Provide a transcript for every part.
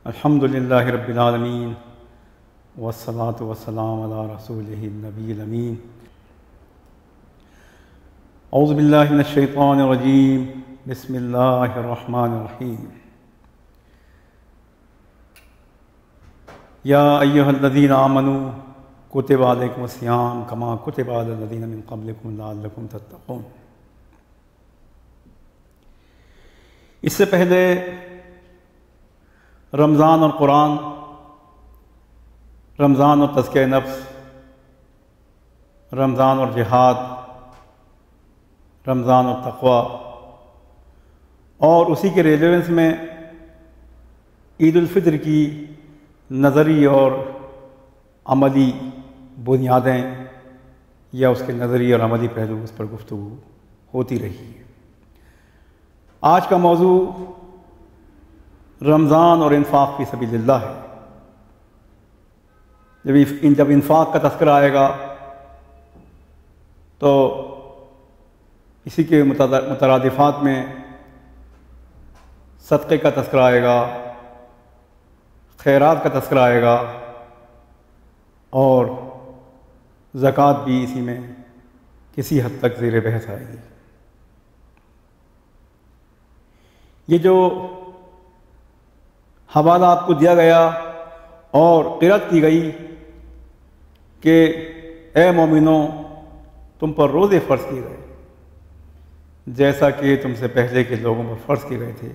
الحمد للہ رب العالمین والصلاة والسلام علی رسولہ النبی الامین۔ اعوذ باللہ من الشیطان الرجیم، بسم اللہ الرحمن الرحیم۔ یا ایہا الذین آمنوا کتب علیکم الصیام کما کتب علی الذین من قبلکم لعلکم تتقون۔ اس سے پہلے رمضان اور قرآن، رمضان اور تزکیہ نفس، رمضان اور جہاد، رمضان اور تقوی، اور اسی کے ریلیونس میں عید الفطر کی نظری اور عملی بنیادیں یا اس کے نظری اور عملی پہلو، اس پر گفتگو ہوتی رہی ہے۔ آج کا موضوع رمضان اور انفاق فی سبیل اللہ ہے۔ جب انفاق کا تذکرہ آئے گا تو اسی کے مترادفات میں صدقے کا تذکرہ آئے گا، خیرات کا تذکرہ آئے گا، اور زکوٰۃ بھی اسی میں کسی حد تک زیر بحث آئے گی۔ یہ جو حوالہ آپ کو دیا گیا اور قرأت کی گئی کہ اے مومنوں تم پر روزے فرض کیے گئے جیسا کہ تم سے پہلے کے لوگوں پر فرض کیے گئے تھے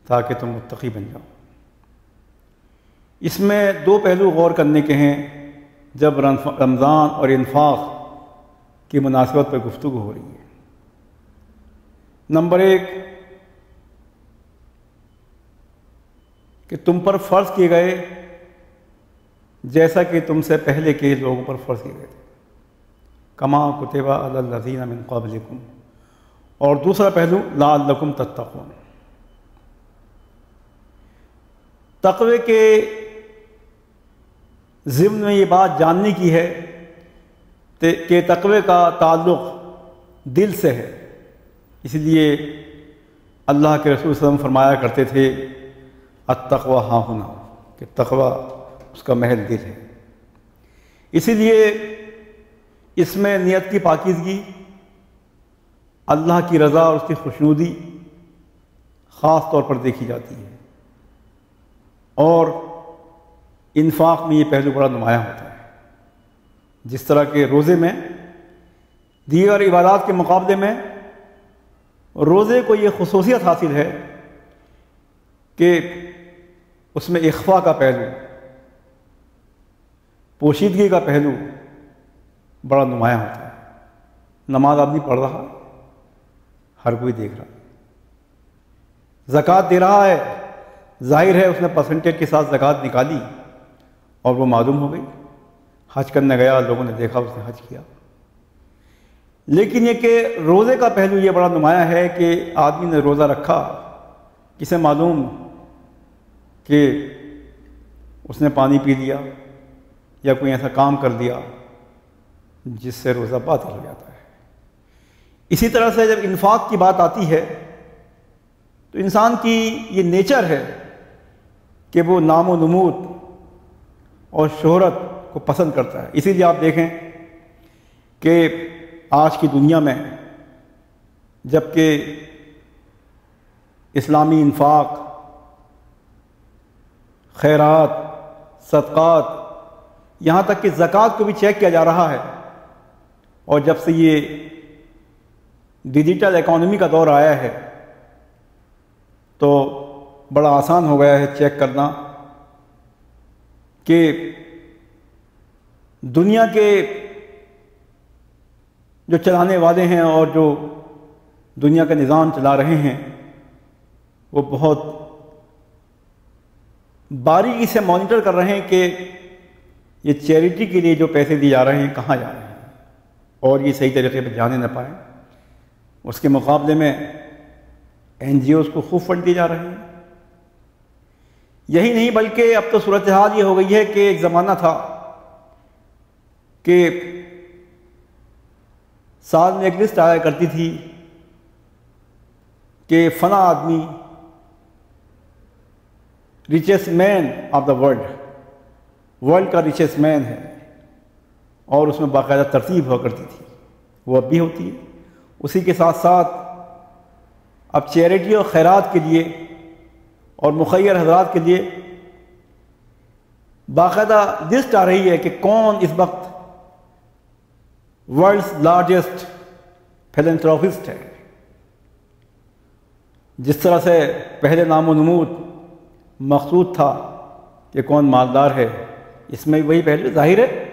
تاکہ تم متقی بن جاؤ، اس میں دو پہلو غور کرنے کے ہیں جب رمضان اور انفاق کی مناسبت پر گفتگو ہو رہی ہے۔ نمبر ایک کہ تم پر فرض کیے گئے جیسا کہ تم سے پہلے کے لوگوں پر فرض کیے گئے تھے، کما کتب علی الذین من قبلکم، اور دوسرا پہلو لعلکم تتقون۔ تقوی کے ضمن میں یہ بات جاننے کی ہے کہ تقوی کا تعلق دل سے ہے، اس لیے اللہ کے رسول صلی اللہ علیہ وسلم فرمایا کرتے تھے التقوی ہاہنا، کہ تقوی اس کا محل دل ہے۔ اسی لیے اس میں نیت کی پاکیزگی، اللہ کی رضا اور اس کی خوشنودی خاص طور پر دیکھی جاتی ہے، اور انفاق میں یہ پہلو بڑا نمایاں ہوتا ہے۔ جس طرح کہ روزے میں دیگر عبادات کے مقابلے میں روزے کو یہ خصوصیت حاصل ہے کہ اس میں اخفاء کا پہلو، پوشیدگی کا پہلو بڑا نمایاں ہوتا ہے۔ نماز آدمی پڑھ رہا، ہر کوئی دیکھ رہا، زکوٰۃ دے رہا ہے، ظاہر ہے اس نے پرسنٹیج کے ساتھ زکوٰۃ نکالی اور وہ معلوم ہو گئی۔ حج کرنے گیا، لوگوں نے دیکھا اس نے حج کیا۔ لیکن یہ کہ روزے کا پہلو یہ بڑا نمایاں ہے کہ آدمی نے روزہ رکھا، کسے معلوم کہ اس نے پانی پی لیا یا کوئی ایسا کام کر دیا جس سے روزہ باطل ہو جاتا ہے۔ اسی طرح سے جب انفاق کی بات آتی ہے تو انسان کی یہ نیچر ہے کہ وہ نام و نمود اور شہرت کو پسند کرتا ہے۔ اسی لیے آپ دیکھیں کہ آج کی دنیا میں جب کہ اسلامی انفاق، خیرات، صدقات، یہاں تک کہ زکوٰۃ کو بھی چیک کیا جا رہا ہے، اور جب سے یہ ڈیجیٹل اکانومی کا دور آیا ہے تو بڑا آسان ہو گیا ہے چیک کرنا کہ دنیا کے جو چلانے والے ہیں اور جو دنیا کا نظام چلا رہے ہیں وہ بہت باریکی سے مانیٹر کر رہے ہیں کہ یہ چیریٹی کے لیے جو پیسے دیے جا رہے ہیں کہاں جا رہے ہیں، اور یہ صحیح طریقے پہ جانے نہ پائیں۔ اس کے مقابلے میں NGOs کو خوب فنڈ دیے جا رہے ہیں۔ یہی نہیں بلکہ اب تو صورتحال یہ ہو گئی ہے کہ ایک زمانہ تھا کہ سال میں ایک لسٹ آیا کرتی تھی کہ فلاں آدمی richest man of the world کا ریچسٹ مین ہے، اور اس میں باقاعدہ ترتیب ہوا کرتی تھی، وہ اب بھی ہوتی ہے۔ اسی کے ساتھ ساتھ اب چیریٹی اور خیرات کے لیے اور مخیر حضرات کے لیے باقاعدہ لسٹ آ رہی ہے کہ کون اس وقت ورلڈز لارجسٹ فلینتھراپسٹ ہے۔ جس طرح سے پہلے نام و نمود مقصود تھا کہ کون مالدار ہے، اس میں وہی پہلے ظاہر ہے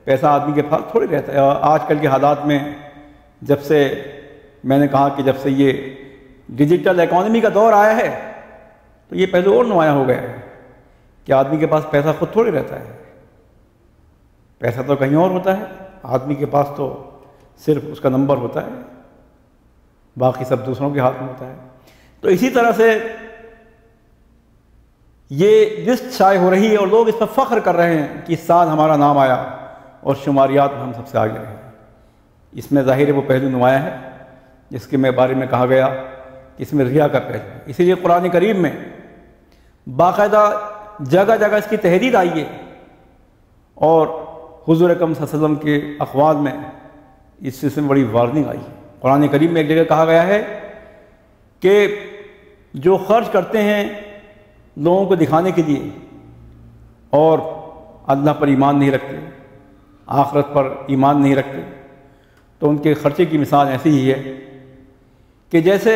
پیسہ آدمی کے پاس تھوڑی رہتا ہے۔ آج کل کے حالات میں جب سے میں نے کہا کہ جب سے یہ ڈیجیٹل اکانومی کا دور آیا ہے تو یہ پہلے اور نمایاں ہو گیا ہے کہ آدمی کے پاس پیسہ خود تھوڑی رہتا ہے، پیسہ تو کہیں اور ہوتا ہے، آدمی کے پاس تو صرف اس کا نمبر ہوتا ہے، باقی سب دوسروں کے ہاتھ میں ہوتا ہے۔ تو اسی طرح سے یہ لسٹ شائع ہو رہی ہے اور لوگ اس پر فخر کر رہے ہیں کہ اس سال ہمارا نام آیا اور شماریات میں ہم سب سے آگے رہے۔ اس میں ظاہر ہے وہ پہلو نمایاں ہے جس کے بارے میں کہا گیا کہ اس میں ریا کا پہلو ہے۔ اسی لیے قرآن کریم میں باقاعدہ جگہ جگہ اس کی تحریر آئی ہے، اور حضور اکرم صلی اللہ علیہ وسلم کے اقوال میں اس سلسلے میں بڑی وارننگ آئی ہے۔ قرآن کریم میں ایک جگہ کہا گیا ہے کہ جو خرچ کرتے ہیں لوگوں کو دکھانے کے لیے اور اللہ پر ایمان نہیں رکھتے، آخرت پر ایمان نہیں رکھتے، تو ان کے خرچے کی مثال ایسی ہی ہے کہ جیسے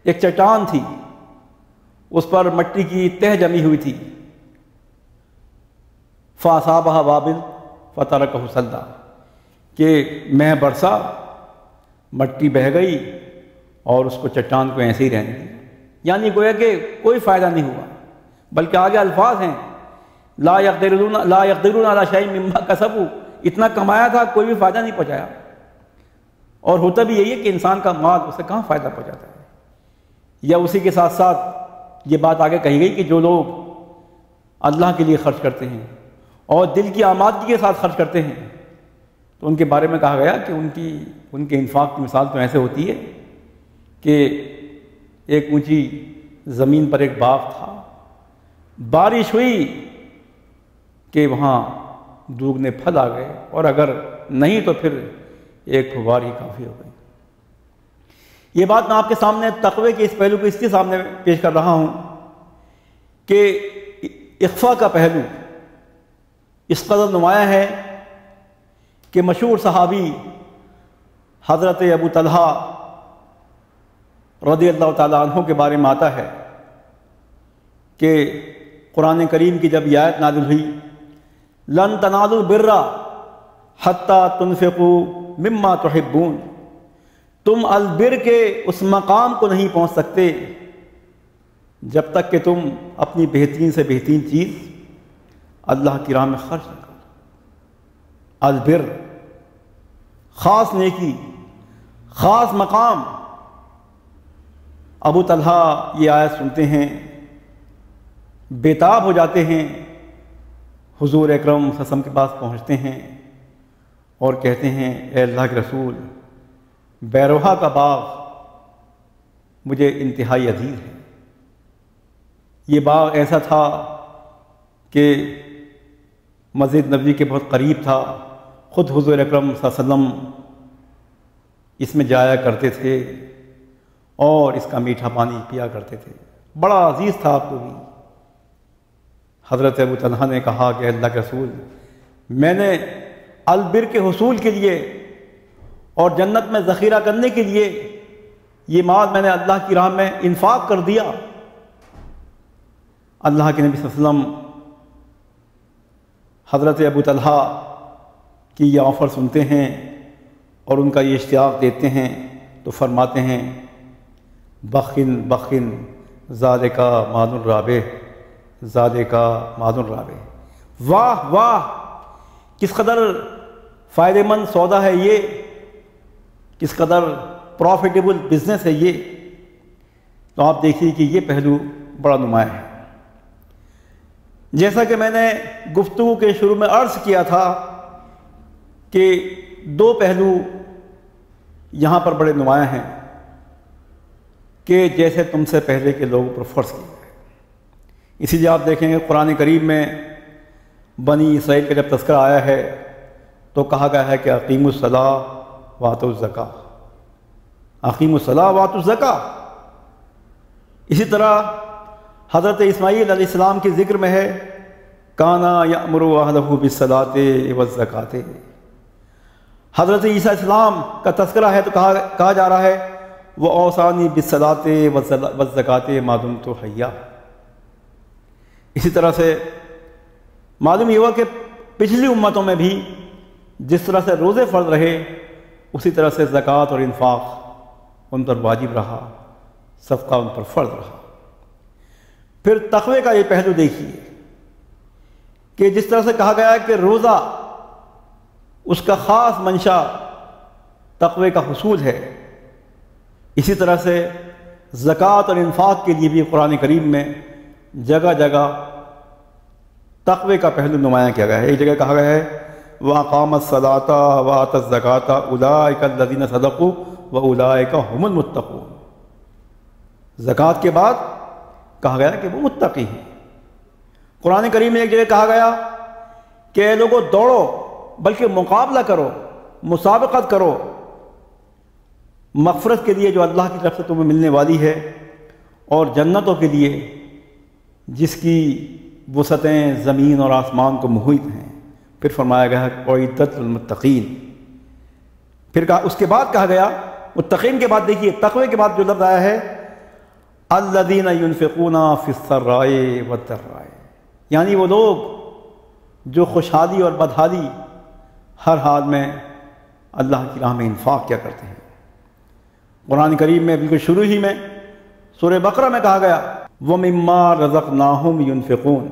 ایک چٹان تھی، اس پر مٹی کی تہ جمی ہوئی تھی، فَأَصَابَهَا وَابِلٌ فَتَرَكَهُ صَلْدًا، کہ مہ برسا، مٹی بہہ گئی اور اس کو چٹان کو ایسے ہی رہنے دیا، یعنی گویا کہ کوئی فائدہ نہیں ہوا، بلکہ آگے الفاظ ہیں لا يقدرون علی شیء مما کسبوا، اتنا کمایا تھا کوئی بھی فائدہ نہیں پہنچایا۔ اور ہوتا بھی یہی ہے کہ انسان کا مال اسے کہاں فائدہ پہنچاتا ہے۔ یا اسی کے ساتھ ساتھ یہ بات آگے کہی گئی کہ جو لوگ اللہ کے لیے خرچ کرتے ہیں اور دل کی آمادگی کے ساتھ خرچ کرتے ہیں تو ان کے بارے میں کہا گیا کہ ان کے انفاق کی مثال تو ایسے ہوتی ہے کہ ایک اونچی زمین پر ایک باغ تھا، بارش ہوئی کہ وہاں دوگنے پھل آ گئے، اور اگر نہیں تو پھر ایک فوار ہی کافی ہو گئی۔ یہ بات میں آپ کے سامنے تقوی کے اس پہلو کو اس کے سامنے پیش کر رہا ہوں کہ اخفاء کا پہلو اس قدر نمایاں ہے کہ مشہور صحابی حضرت ابو طلحہ رضی اللہ تعالیٰ عنہ کے بارے میں آتا ہے کہ قرآن کریم کی جب یہ آیت نازل ہوئی لن تنالوا البر حتی تنفقوا مما تحبون، تم البر کے اس مقام کو نہیں پہنچ سکتے جب تک کہ تم اپنی بہترین سے بہترین چیز اللہ کی راہ میں خرچ نہ کرو۔ البر، خاص نیکی، خاص مقام۔ ابو طلحہ یہ آیت سنتے ہیں، بےتاب ہو جاتے ہیں، حضور اکرم صلی اللہ علیہ وسلم کے پاس پہنچتے ہیں اور کہتے ہیں اے اللہ کے رسول، بیروہا کا باغ مجھے انتہائی عزیز ہے۔ یہ باغ ایسا تھا کہ مسجد نبوی کے بہت قریب تھا، خود حضور اکرم صلی اللہ علیہ وسلم اس میں جایا کرتے تھے اور اس کا میٹھا پانی پیا کرتے تھے، بڑا عزیز تھا آپ کو بھی۔ حضرت ابو طلحہ نے کہا کہ اللہ کے رسول، میں نے البر کے حصول کے لیے اور جنت میں ذخیرہ کرنے کے لیے یہ مال میں نے اللہ کی راہ میں انفاق کر دیا۔ اللہ کے نبی صلی اللہ علیہ وسلم حضرت ابو طلحہ کی یہ آفر سنتے ہیں اور ان کا یہ اشتیاق دیتے ہیں تو فرماتے ہیں بخن بخن ذالک مال الرابح، ذالک مال الرابح۔ واہ واہ، کس قدر فائدہ مند سودا ہے یہ، کس قدر پروفیٹیبل بزنس ہے یہ۔ تو آپ دیکھیے کہ یہ پہلو بڑا نمایاں ہے۔ جیسا کہ میں نے گفتگو کے شروع میں عرض کیا تھا کہ دو پہلو یہاں پر بڑے نمایاں ہیں کہ جیسے تم سے پہلے کے لوگوں پر فرض کیا گیا۔ اسی لیے آپ دیکھیں گے قرآن کریم میں بنی اسرائیل کا جب تذکرہ آیا ہے تو کہا گیا ہے کہ اقیموا الصلاۃ وآتوا الزکاۃ، اقیموا الصلاۃ وآتوا الزکاۃ۔ اسی طرح حضرت اسماعیل علیہ السلام کے ذکر میں ہے کانا یأمر اہلہ بالصلاۃ والزکاۃ۔ حضرت عیسیٰ علیہ السلام کا تذکرہ ہے تو کہا جا رہا ہے وہ اوصانی بالصلاۃ والزکاۃ ما دمت حیا۔ اسی طرح سے معلوم یہ ہوا کہ پچھلی امتوں میں بھی جس طرح سے روزے فرض رہے اسی طرح سے زکوٰۃ اور انفاق ان پر واجب رہا، صدقہ ان پر فرض رہا۔ پھر تقوی کا یہ پہلو دیکھیے کہ جس طرح سے کہا گیا ہے کہ روزہ اس کا خاص منشا تقوی کا حصول ہے، اسی طرح سے زکوٰۃ اور انفاق کے لیے بھی قرآن کریم میں جگہ جگہ تقوی کا پہلو نمایاں کیا گیا ہے۔ ایک جگہ کہا گیا ہے وَأَقَامَ الصَّلَاةَ وَآتَى الزَّكَاةَ أُولَٰئِكَ الَّذِينَ صَدَقُوا وَأُولَٰئِكَ هُمُ الْمُتَّقُونَ۔ زکوٰۃ کے بعد کہا گیا کہ وہ متقی ہیں۔ قرآن کریم میں ایک جگہ کہا گیا کہ اے لوگوں دوڑو، بلکہ مقابلہ کرو، مسابقت کرو مغفرت کے لیے جو اللہ کی طرف سے تمہیں ملنے والی ہے اور جنتوں کے لیے جس کی وسعتیں زمین اور آسمان کو محیط ہیں۔ پھر فرمایا گیا اعدت للمتقین۔ پھر کہا اس کے بعد کہا گیا متقین کے بعد دیکھیے تقوی کے بعد جو لفظ آیا ہے الذین ينفقون فی السراء والضراء، یعنی وہ لوگ جو خوشحالی اور بدحالی ہر حال میں اللہ کی راہ میں انفاق کیا کرتے ہیں۔ قرآن کریم میں بالکل شروع ہی میں سورہ بقرہ میں کہا گیا وَمِمَّا رَزَقْنَاهُمْ يُنْفِقُونَ۔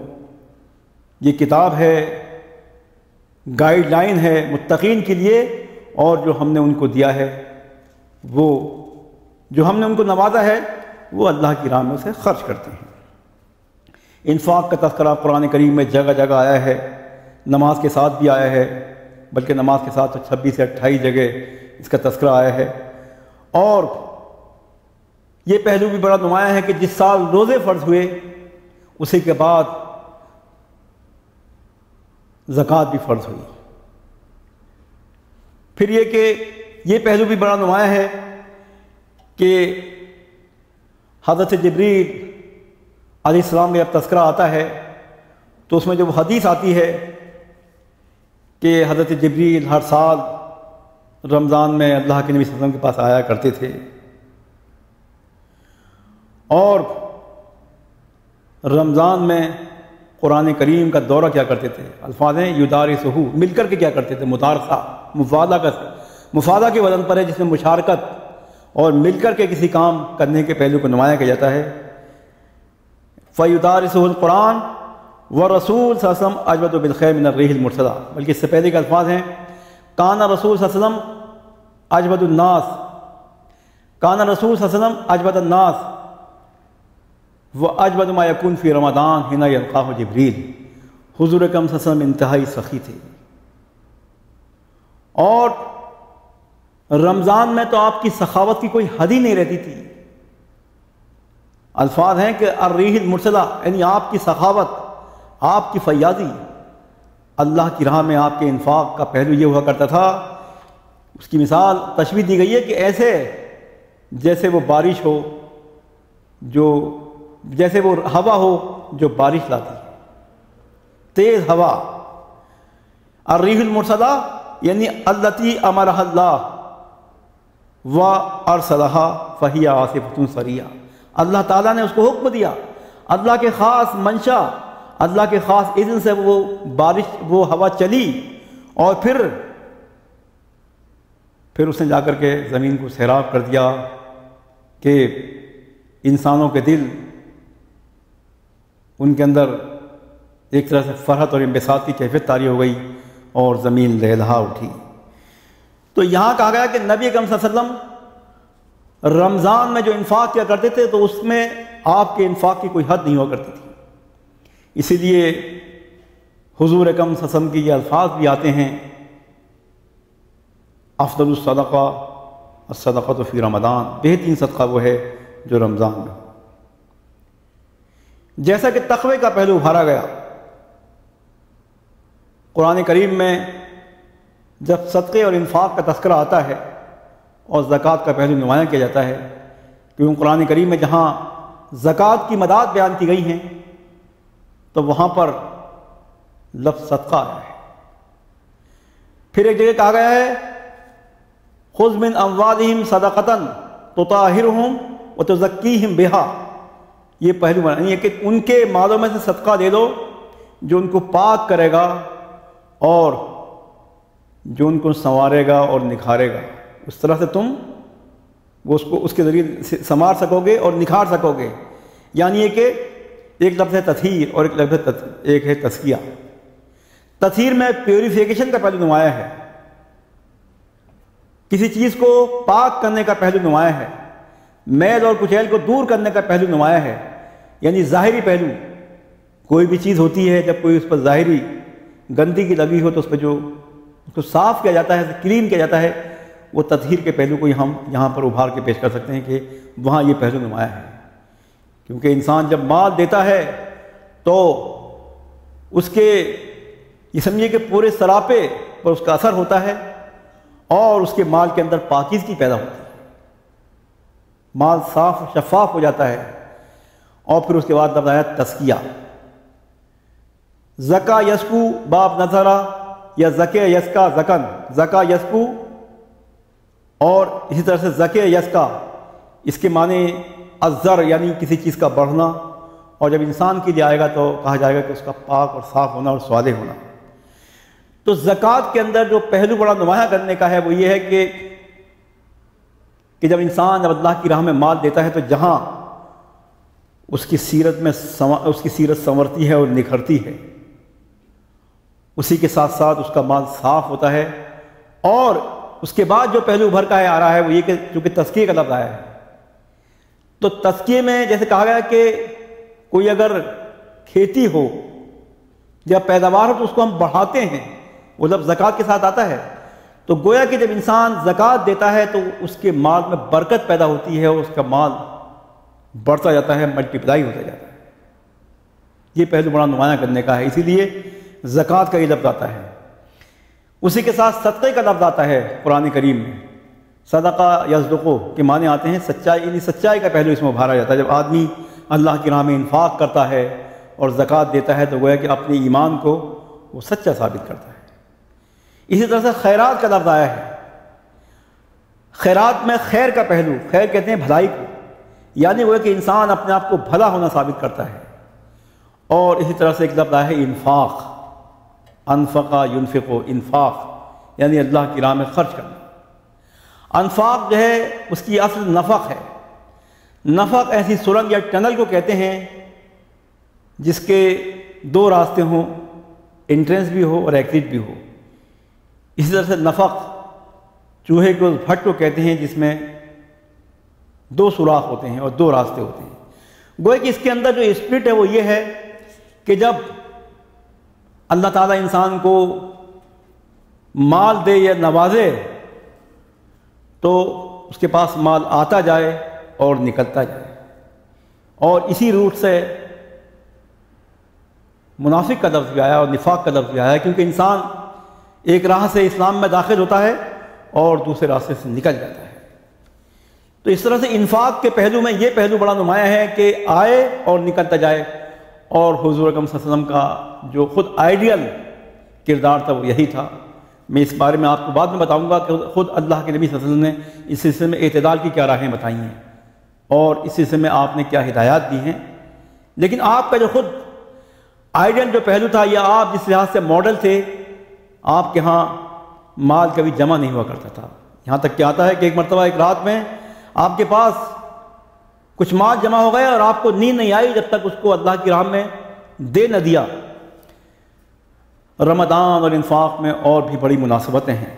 یہ کتاب ہے، گائیڈ لائن ہے متقین کے لیے، اور جو ہم نے ان کو دیا ہے، وہ جو ہم نے ان کو نوازا ہے وہ اللہ کی راہ میں اسے خرچ کرتے ہیں۔ انفاق کا تذکرہ قرآن کریم میں جگہ جگہ آیا ہے، نماز کے ساتھ بھی آیا ہے، بلکہ نماز کے ساتھ 26 سے 28 جگہ اس کا تذکرہ آیا ہے۔ اور یہ پہلو بھی بڑا نمایاں ہے کہ جس سال روزے فرض ہوئے اسی کے بعد زکوٰۃ بھی فرض ہوئی۔ پھر یہ کہ یہ پہلو بھی بڑا نمایاں ہے کہ حضرت جبریل علیہ السلام میں جب تذکرہ آتا ہے تو اس میں جو حدیث آتی ہے کہ حضرت جبریل ہر سال رمضان میں اللہ کے نبی صلی اللہ علیہ وسلم کے پاس آیا کرتے تھے اور رمضان میں قرآن کریم کا دورہ کیا کرتے تھے۔ الفاظ ہیں یدارسہ، مل کر کے کیا کرتے تھے، مدارسہ مفادہ کے وزن پر ہے جس میں مشارکت اور مل کر کے کسی کام کرنے کے پہلو کو نمایاں کیا جاتا ہے۔ فَيُدَارِسُهُ الْقُرْآنُ وَرَسُولُ صلی اللہ علیہ وسلم اجود بالخیر من الريح المرسلہ، بلکہ اس سے پہلے کے الفاظ ہیں کان رسول صلی اللہ علیہ وسلم اجود الناس، کان رسول صلی اللہ علیہ وسلم اجود الناس وَأَجْوَدُ مَا يَكُونُ فِي رمضان حِينَ يَلْقَاهُ جبریل۔ حضور اکرم صلی اللہ علیہ وسلم انتہائی سخی تھے، اور رمضان میں تو آپ کی سخاوت کی کوئی حد ہی نہیں رہتی تھی۔ الفاظ ہیں کہ الریح المرسلہ، یعنی آپ کی سخاوت، آپ کی فیاضی، اللہ کی راہ میں آپ کے انفاق کا پہلو یہ ہوا کرتا تھا۔ اس کی مثال تشبیہ دی گئی ہے کہ ایسے جیسے وہ بارش ہو، جیسے وہ ہوا ہو جو بارش لاتی ہے، تیز ہوا۔ الریح المرسلہ یعنی التی امرها اللہ وارسلها فہی عاصفۃ سریہ، اللہ تعالیٰ نے اس کو حکم دیا، اللہ کے خاص منشا، اللہ کے خاص اذن سے وہ بارش، وہ ہوا چلی، اور پھر اس نے جا کر کے زمین کو سیراب کر دیا کہ انسانوں کے دل، ان کے اندر ایک طرح سے فرحت اور انبساط کی کیفیت طاری ہو گئی اور زمین لہلہا اٹھی۔ تو یہاں کہا گیا کہ نبی اکرم صلی اللہ علیہ وسلم رمضان میں جو انفاق کیا کرتے تھے تو اس میں آپ کے انفاق کی کوئی حد نہیں ہوا کرتی تھی۔ اسی لیے حضور اکرم صلی اللہ علیہ وسلم کی یہ الفاظ بھی آتے ہیں افضل الصدقہ الصدقۃ فی رمضان، بہترین صدقہ وہ ہے جو رمضان میں ہو۔ جیسا کہ تقوی کا پہلو ابھارا گیا، قرآن کریم میں جب صدقے اور انفاق کا تذکرہ آتا ہے اور زکوٰۃ کا پہلو نمایاں کیا جاتا ہے، کیونکہ قرآن کریم میں جہاں زکوٰۃ کی مداد بیان کی گئی ہیں تو وہاں پر لفظ صدقہ آیا ہے۔ پھر ایک جگہ کہا گیا ہے خذ من اموالہم صدقۃ تطہرہم وتزکیہم بہا، یہ پہلو معنی ہے کہ ان کے مالوں میں سے صدقہ دے دو جو ان کو پاک کرے گا اور جو ان کو سنوارے گا اور نکھارے گا، اس طرح سے تم وہ اس کے ذریعے سنوار سکو گے اور نکھار سکو گے۔ یعنی یہ کہ ایک لفظ ہے تطہیر اور ایک ہے تزکیہ۔ تطہیر میں پیوریفیکیشن کا پہلو نمایاں ہے، کسی چیز کو پاک کرنے کا پہلو نمایاں ہے، میل اور کچیل کو دور کرنے کا پہلو نمایاں ہے۔ یعنی ظاہری پہلو، کوئی بھی چیز ہوتی ہے جب کوئی اس پر ظاہری گندگی لگی ہو تو اس پہ جو اس کو صاف کیا جاتا ہے، کلین کیا جاتا ہے، وہ تطہیر کے پہلو کو ہم یہاں پر ابھار کے پیش کر سکتے ہیں کہ وہاں یہ پہلو نمایاں ہے۔ کیونکہ انسان جب مال دیتا ہے تو اس کے یہ سمجھیے کہ پورے سراپے پر اس کا اثر ہوتا ہے اور اس کے مال کے اندر پاکیزگی پیدا ہوتی ہے، مال صاف شفاف ہو جاتا ہے۔ اور پھر اس کے بعد لفظ آیا تزکیہ، زکا یسکو باب نظرہ یا زکے یسکا زکن، زکا یسکو اور اسی طرح سے زکے یسکا، اس کے معنی الزر یعنی کسی چیز کا بڑھنا، اور جب انسان کے لیے آئے گا تو کہا جائے گا کہ اس کا پاک اور صاف ہونا اور صالح ہونا۔ تو زکوٰۃ کے اندر جو پہلو بڑا نمایاں کرنے کا ہے وہ یہ ہے کہ جب انسان جب اللہ کی راہ میں مال دیتا ہے تو جہاں اس کی سیرت سنورتی ہے اور نکھرتی ہے، اسی کے ساتھ ساتھ اس کا مال صاف ہوتا ہے۔ اور اس کے بعد جو پہلو ابھر کا آ رہا ہے وہ یہ کہ چونکہ تزکیے کا لفظ آیا ہے تو تزکیے میں جیسے کہا گیا کہ کوئی اگر کھیتی ہو یا پیداوار ہو تو اس کو ہم بڑھاتے ہیں، وہ لفظ زکوٰۃ کے ساتھ آتا ہے۔ تو گویا کہ جب انسان زکوٰۃ دیتا ہے تو اس کے مال میں برکت پیدا ہوتی ہے اور اس کا مال بڑھتا جاتا ہے، ملٹیپلائی ہوتا جاتا ہے۔ یہ پہلو بڑا نمایاں کرنے کا ہے، اسی لیے زکوٰۃ کا یہ لفظ آتا ہے۔ اسی کے ساتھ صدقے کا لفظ آتا ہے قرآن کریم میں، صدقہ یصدقو کے معنی آتے ہیں سچائی، یعنی سچائی کا پہلو اس میں ابھارا جاتا ہے۔ جب آدمی اللہ کی راہ میں انفاق کرتا ہے اور زکوٰۃ دیتا ہے تو گویا کہ اپنے ایمان کو وہ سچا ثابت کرتا ہے۔ اسی طرح سے خیرات کا لفظ آیا ہے، خیرات میں خیر کا پہلو، خیر کہتے ہیں بھلائی کو، یعنی وہ کہ انسان اپنے آپ کو بھلا ہونا ثابت کرتا ہے۔ اور اسی طرح سے ایک لفظ آیا ہے انفاق، انفقا ینفقو، انفاق یعنی اللہ کی راہ میں خرچ کرنا۔ انفاق جو ہے اس کی اصل نفق ہے، نفق ایسی سرنگ یا ٹنل کو کہتے ہیں جس کے دو راستے ہوں، انٹرنس بھی ہو اور ایگزٹ بھی ہو۔ اسی طرح سے نفق چوہے کے اس بھٹ کو کہتے ہیں جس میں دو سوراخ ہوتے ہیں اور دو راستے ہوتے ہیں۔ گویا کہ اس کے اندر جو اسپرٹ ہے وہ یہ ہے کہ جب اللہ تعالیٰ انسان کو مال دے یا نوازے تو اس کے پاس مال آتا جائے اور نکلتا جائے، اور اسی روٹ سے منافق کا لفظ بھی آیا اور نفاق کا لفظ بھی آیا، کیونکہ انسان ایک راہ سے اسلام میں داخل ہوتا ہے اور دوسرے راستے سے نکل جاتا ہے۔ تو اس طرح سے انفاق کے پہلو میں یہ پہلو بڑا نمایاں ہے کہ آئے اور نکلتا جائے، اور حضور اکرم صلی اللہ علیہ وسلم کا جو خود آئیڈیل کردار تھا وہ یہی تھا۔ میں اس بارے میں آپ کو بعد میں بتاؤں گا کہ خود اللہ کے نبی صلی اللہ علیہ وسلم نے اس سلسلے میں اعتدال کی کیا راہیں بتائی ہیں اور اس سلسلے میں آپ نے کیا ہدایات دی ہیں۔ لیکن آپ کا جو خود آئیڈیل جو پہلو تھا یا آپ جس لحاظ سے ماڈل تھے، آپ کے ہاں مال کبھی جمع نہیں ہوا کرتا تھا، یہاں تک کہ آتا ہے کہ ایک مرتبہ ایک رات میں آپ کے پاس کچھ مال جمع ہو گیا اور آپ کو نیند نہیں آئی جب تک اس کو اللہ کی راہ میں دے نہ دیا۔ رمضان اور انفاق میں اور بھی بڑی مناسبتیں ہیں۔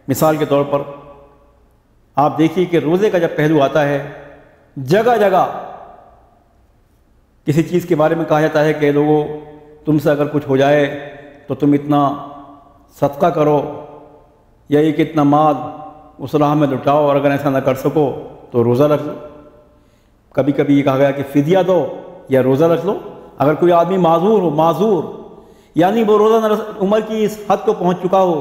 مثال کے طور پر آپ دیکھیے کہ روزے کا جب پہلو آتا ہے، جگہ جگہ کسی چیز کے بارے میں کہا جاتا ہے کہ لوگوں تم سے اگر کچھ ہو جائے تو تم اتنا صدقہ کرو یا یہ کہ اتنا مال اس راہ میں لٹاؤ، اور اگر ایسا نہ کر سکو تو روزہ رکھ لو۔ کبھی کبھی یہ کہا گیا کہ فدیہ دو یا روزہ رکھ لو، اگر کوئی آدمی معذور ہو، معذور یعنی وہ روزہ عمر کی اس حد کو پہنچ چکا ہو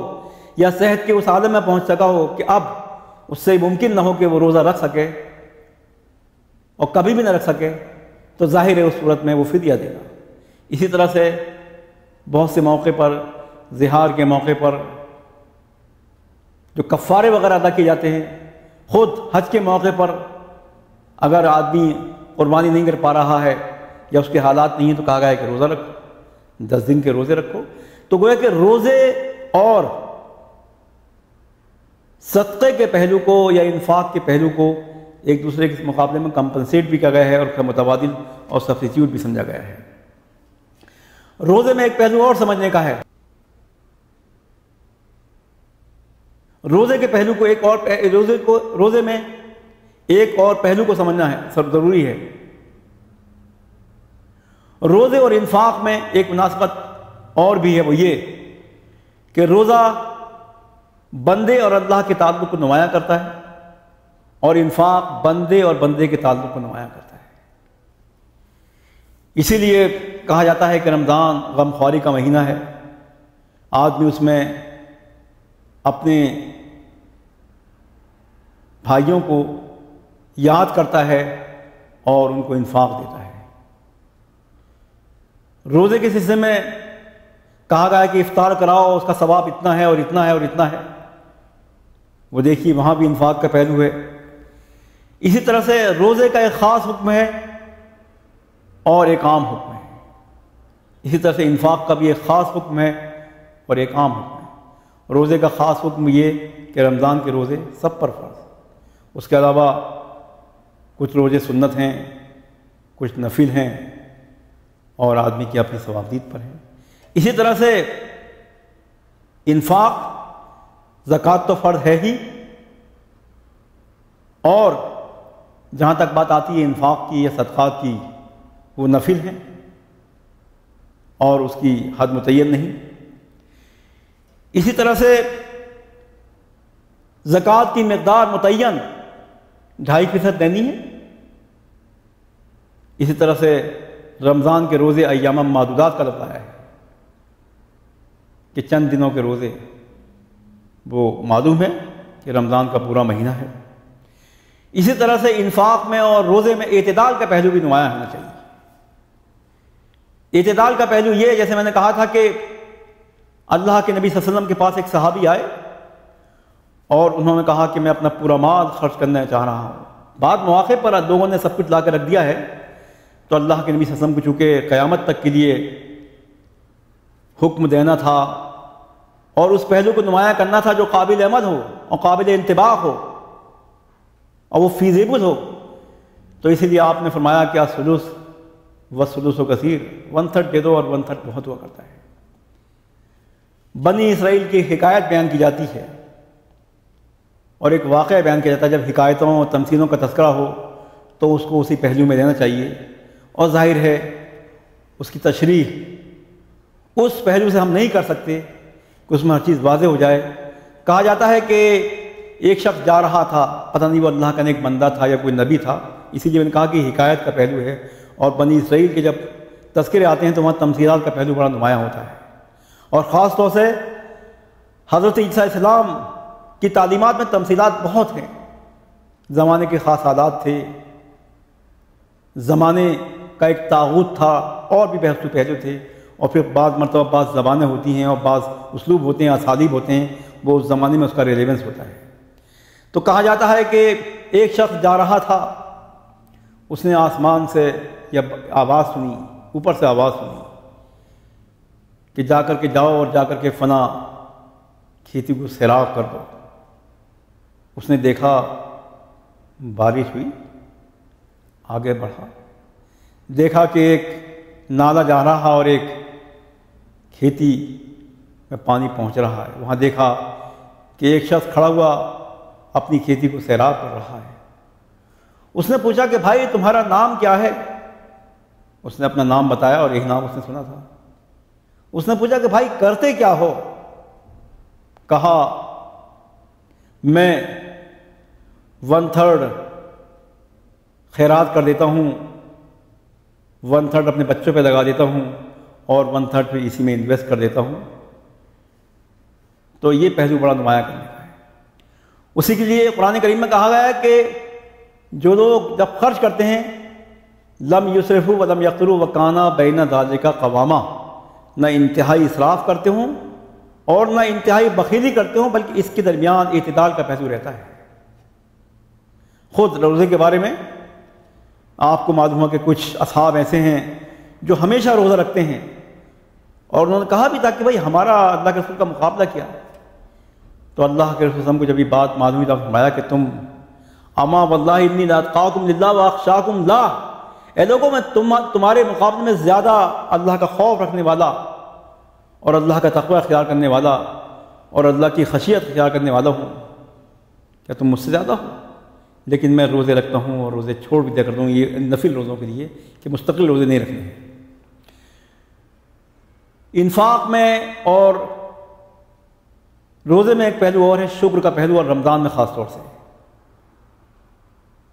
یا صحت کے اس عالم میں پہنچ سکا ہو کہ اب اس سے ممکن نہ ہو کہ وہ روزہ رکھ سکے اور کبھی بھی نہ رکھ سکے، تو ظاہر ہے اس صورت میں وہ فدیہ دے گا۔ اسی طرح سے بہت سے موقع پر، ظہار کے موقع پر جو کفارے وغیرہ ادا کیے جاتے ہیں، خود حج کے موقع پر اگر آدمی قربانی نہیں کر پا رہا ہے یا اس کے حالات نہیں ہیں تو کہا گیا ہے کہ روزہ رکھو، 10 دن کے روزے رکھو۔ تو گویا کہ روزے اور صدقے کے پہلو کو یا انفاق کے پہلو کو ایک دوسرے کے مقابلے میں کمپنسیٹ بھی کیا گیا ہے اور متبادل اور سبسٹیٹیوٹ بھی سمجھا گیا ہے۔ روزے میں ایک پہلو اور سمجھنے کا ہے، روزے کے پہلو کو ایک اور روزے میں ایک اور پہلو کو سمجھنا ہے، ضروری ہے۔ روزے اور انفاق میں ایک مناسبت اور بھی ہے، وہ یہ کہ روزہ بندے اور اللہ کے تعلق کو نمایاں کرتا ہے اور انفاق بندے اور بندے کے تعلق کو نمایاں کرتا ہے۔ اسی لیے کہا جاتا ہے کہ رمضان غم خواری کا مہینہ ہے، آدمی اس میں اپنے بھائیوں کو یاد کرتا ہے اور ان کو انفاق دیتا ہے۔ روزے کے سلسلے میں کہا گیا ہے کہ افطار کراؤ، اس کا ثواب اتنا ہے اور اتنا ہے اور اتنا ہے، وہ دیکھیے وہاں بھی انفاق کا پہلو ہے۔ اسی طرح سے روزے کا ایک خاص حکم ہے اور ایک عام حکم ہے، اسی طرح سے انفاق کا بھی ایک خاص حکم ہے اور ایک عام حکم ہے۔ روزے کا خاص حکم یہ کہ رمضان کے روزے سب پر فرض، اس کے علاوہ کچھ روزے سنت ہیں، کچھ نفل ہیں اور آدمی کی اپنی ثوابدید پر ہیں۔ اسی طرح سے انفاق، زکوٰۃ تو فرض ہے ہی، اور جہاں تک بات آتی ہے انفاق کی یا صدقات کی، وہ نفل ہیں اور اس کی حد متعین نہیں۔ اسی طرح سے زکوٰۃ کی مقدار متعین 2.5% دینی ہے۔ اسی طرح سے رمضان کے روزے ایام معدودات کا لفظ آیا ہے کہ چند دنوں کے روزے، وہ معلوم ہے کہ رمضان کا پورا مہینہ ہے۔ اسی طرح سے انفاق میں اور روزے میں اعتدال کا پہلو بھی نمایاں ہونا چاہیے۔ اعتدال کا پہلو یہ، جیسے میں نے کہا تھا کہ اللہ کے نبی صلی اللہ علیہ وسلم کے پاس ایک صحابی آئے اور انہوں نے کہا کہ میں اپنا پورا مال خرچ کرنا چاہ رہا ہوں۔ بعض مواقع پر لوگوں نے سب کچھ لا کے رکھ دیا ہے، تو اللہ کے نبی صلی اللہ علیہ وسلم کو چونکہ قیامت تک کے لیے حکم دینا تھا اور اس پہلو کو نمایاں کرنا تھا جو قابل عمل ہو اور قابل انطباق ہو اور وہ فیزیبل ہو، تو اسی لیے آپ نے فرمایا کہ الثلث والثلث کثیر، 1/3 دے دو اور 1/3 بہت ہوا کرتا ہے۔ بنی اسرائیل کی حکایت بیان کی جاتی ہے اور ایک واقعہ بیان کیا جاتا ہے۔ جب حکایتوں اور تمثیلوں کا تذکرہ ہو تو اس کو اسی پہلو میں دینا چاہیے، اور ظاہر ہے اس کی تشریح اس پہلو سے ہم نہیں کر سکتے کہ اس میں ہر چیز واضح ہو جائے۔ کہا جاتا ہے کہ ایک شخص جا رہا تھا، پتہ نہیں وہ اللہ کا نیک بندہ تھا یا کوئی نبی تھا، اسی لیے میں نے کہا کہ حکایت کا پہلو ہے، اور بنی اسرائیل کے جب تذکرے آتے ہیں تو وہاں تمثیلات کا پہلو بڑا نمایاں ہوتا ہے، اور خاص طور سے حضرت عیسیٰ علیہ السلام کی تعلیمات میں تمثیلات بہت ہیں۔ زمانے کے خاص حالات تھے، زمانے کا ایک طاغوت تھا، اور بھی بحث پہلو تھے، اور پھر بعض مرتبہ بعض زبانیں ہوتی ہیں اور بعض اسلوب ہوتے ہیں، اسالیب ہوتے ہیں، وہ اس زمانے میں اس کا ریلیونس ہوتا ہے۔ تو کہا جاتا ہے کہ ایک شخص جا رہا تھا، اس نے آسمان سے یا آواز سنی، اوپر سے آواز سنی کہ جا کر کے جاؤ اور جا کر کے فنا کھیتی کو سیراب کر دو۔ اس نے دیکھا، بارش ہوئی، آگے بڑھا، دیکھا کہ ایک نالا جا رہا اور ایک کھیتی میں پانی پہنچ رہا ہے۔ وہاں دیکھا کہ ایک شخص کھڑا ہوا اپنی کھیتی کو سیراب کر رہا ہے۔ اس نے پوچھا کہ بھائی تمہارا نام کیا ہے؟ اس نے اپنا نام بتایا اور ایک نام اس نے سنا تھا۔ اس نے پوچھا کہ بھائی کرتے کیا ہو؟ کہا میں 1/3 خیرات کر دیتا ہوں 1/3 اپنے بچوں پہ لگا دیتا ہوں اور 1/3 پہ اسی میں انویسٹ کر دیتا ہوں. تو یہ پہلو بڑا نمایاں کرنے کا ہے. اسی کے لیے قرآن کریم میں کہا گیا ہے کہ جو لوگ جب خرچ کرتے ہیں لم یسرفوا ولم یقتروا وکان بین ذالک قواما، نہ انتہائی اسراف کرتے ہوں اور نہ انتہائی بخیلی کرتے ہوں، بلکہ اس کے درمیان اعتدال کا پہلو رہتا ہے. خود روزے کے بارے میں آپ کو معلوم ہے کہ کچھ اصحاب ایسے ہیں جو ہمیشہ روزہ رکھتے ہیں، اور انہوں نے کہا بھی تھا کہ بھائی ہمارا اللہ کے رسول کا مقابلہ کیا. تو اللہ کے رسول وسلم کو جب یہ بات معلوم ہوئی تو فرمایا کہ تم اما واللہ انی لاتقاکم للہ واخشاکم لا، اے لوگوں میں تمہارے مقابلے میں زیادہ اللہ کا خوف رکھنے والا اور اللہ کا تقوی اختیار کرنے والا اور اللہ کی خشیت اختیار کرنے والا ہوں. کیا تم مجھ سے زیادہ ہو؟ لیکن میں روزے رکھتا ہوں اور روزے چھوڑ بھی دیا کرتا ہوں، یہ نفل روزوں کے لیے کہ مستقل روزے نہیں رکھنے ہیں. انفاق میں اور روزے میں ایک پہلو اور ہے، شکر کا پہلو، اور رمضان میں خاص طور سے.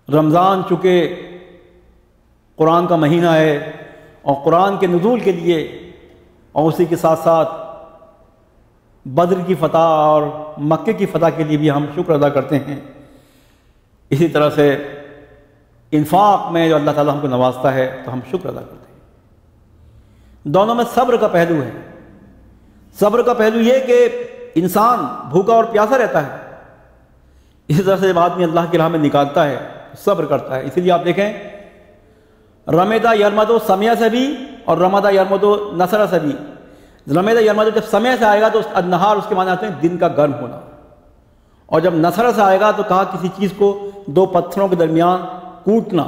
رمضان چونکہ قرآن کا مہینہ ہے اور قرآن کے نزول کے لیے اور اسی کے ساتھ ساتھ بدر کی فتح اور مکے کی فتح کے لیے بھی ہم شکر ادا کرتے ہیں. اسی طرح سے انفاق میں جو اللہ تعالیٰ ہم کو نوازتا ہے تو ہم شکر ادا کرتے ہیں. دونوں میں صبر کا پہلو ہے. صبر کا پہلو یہ کہ انسان بھوکا اور پیاسا رہتا ہے، اسی طرح سے جب آدمی اللہ کی راہ میں نکالتا ہے صبر کرتا ہے. اسی لیے آپ دیکھیں رمضا یرمدو سمیہ سے بھی اور رمضا یرمدو نصر سے بھی. رمضا یرمدو جب سمیہ سے آئے گا تو النہار اس کے معنی آتے ہیں دن کا گرم ہونا، اور جب نصر سے آئے گا تو کہا کسی چیز کو دو پتھروں کے درمیان کوٹنا.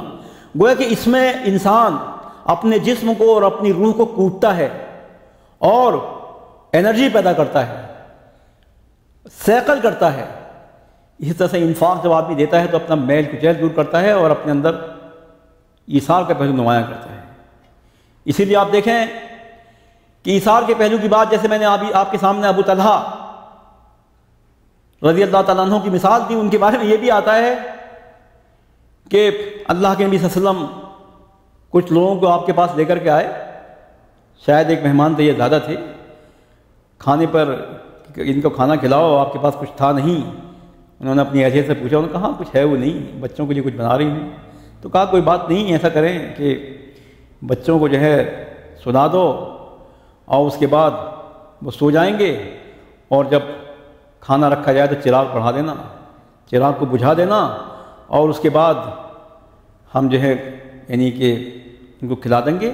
گویا کہ اس میں انسان اپنے جسم کو اور اپنی روح کو کوٹتا ہے اور انرجی پیدا کرتا ہے، سیکل کرتا ہے. اسی طرح سے انفاق جب آدمی دیتا ہے تو اپنا میل کچیل دور کرتا ہے اور اپنے اندر ایثار کا پہلو نمایاں کرتا ہے. اسی لیے آپ دیکھیں کہ ایثار کے پہلو کی بات جیسے میں نے ابھی آپ کے سامنے ابو طلحہ رضی اللہ تعالیٰ عنہ کی مثال دی، ان کے بارے میں یہ بھی آتا ہے کہ اللہ کے نبی صلی اللہ علیہ وسلم کچھ لوگوں کو آپ کے پاس لے کر کے آئے. شاید ایک مہمان تھے، یہ زیادہ تھے، کھانے پر ان کو کھانا کھلاؤ، آپ کے پاس کچھ تھا نہیں. انہوں نے اپنی حیثیت سے پوچھا، انہوں نے کہا کچھ ہے وہ نہیں، بچوں کے لیے کچھ بنا رہی ہوں. تو کہا کوئی بات نہیں، ایسا کریں کہ بچوں کو جو ہے سلا دو اور اس کے بعد وہ سو جائیں گے، اور جب کھانا رکھا جائے تو چراغ بڑھا دینا، چراغ کو بجھا دینا، اور اس کے بعد ہم جو ہے یعنی کہ ان کو کھلا دیں گے.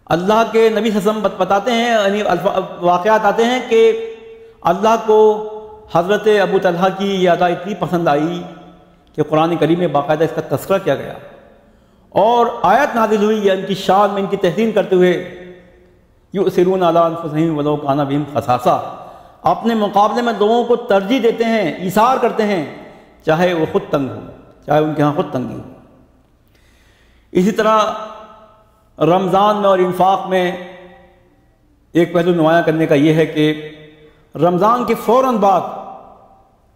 اللہ کے نبی صلی اللہ علیہ وسلم بتاتے ہیں، یعنی واقعات آتے ہیں کہ اللہ کو حضرت ابو طلحہ کی یہ ادا اتنی پسند آئی کہ قرآن کریم میں باقاعدہ اس کا تذکرہ کیا گیا اور آیت نازل ہوئی ہے ان کی شان میں، ان کی تحسین کرتے ہوئے یؤثرون علی انفسہم ولو کان بہم خصاصہ، اپنے مقابلے میں لوگوں کو ترجیح دیتے ہیں، ایثار کرتے ہیں، چاہے وہ خود تنگ ہو، چاہے ان کے ہاں خود تنگی ہو. اسی طرح رمضان میں اور انفاق میں ایک پہلو نمایاں کرنے کا یہ ہے کہ رمضان کے فوراً بعد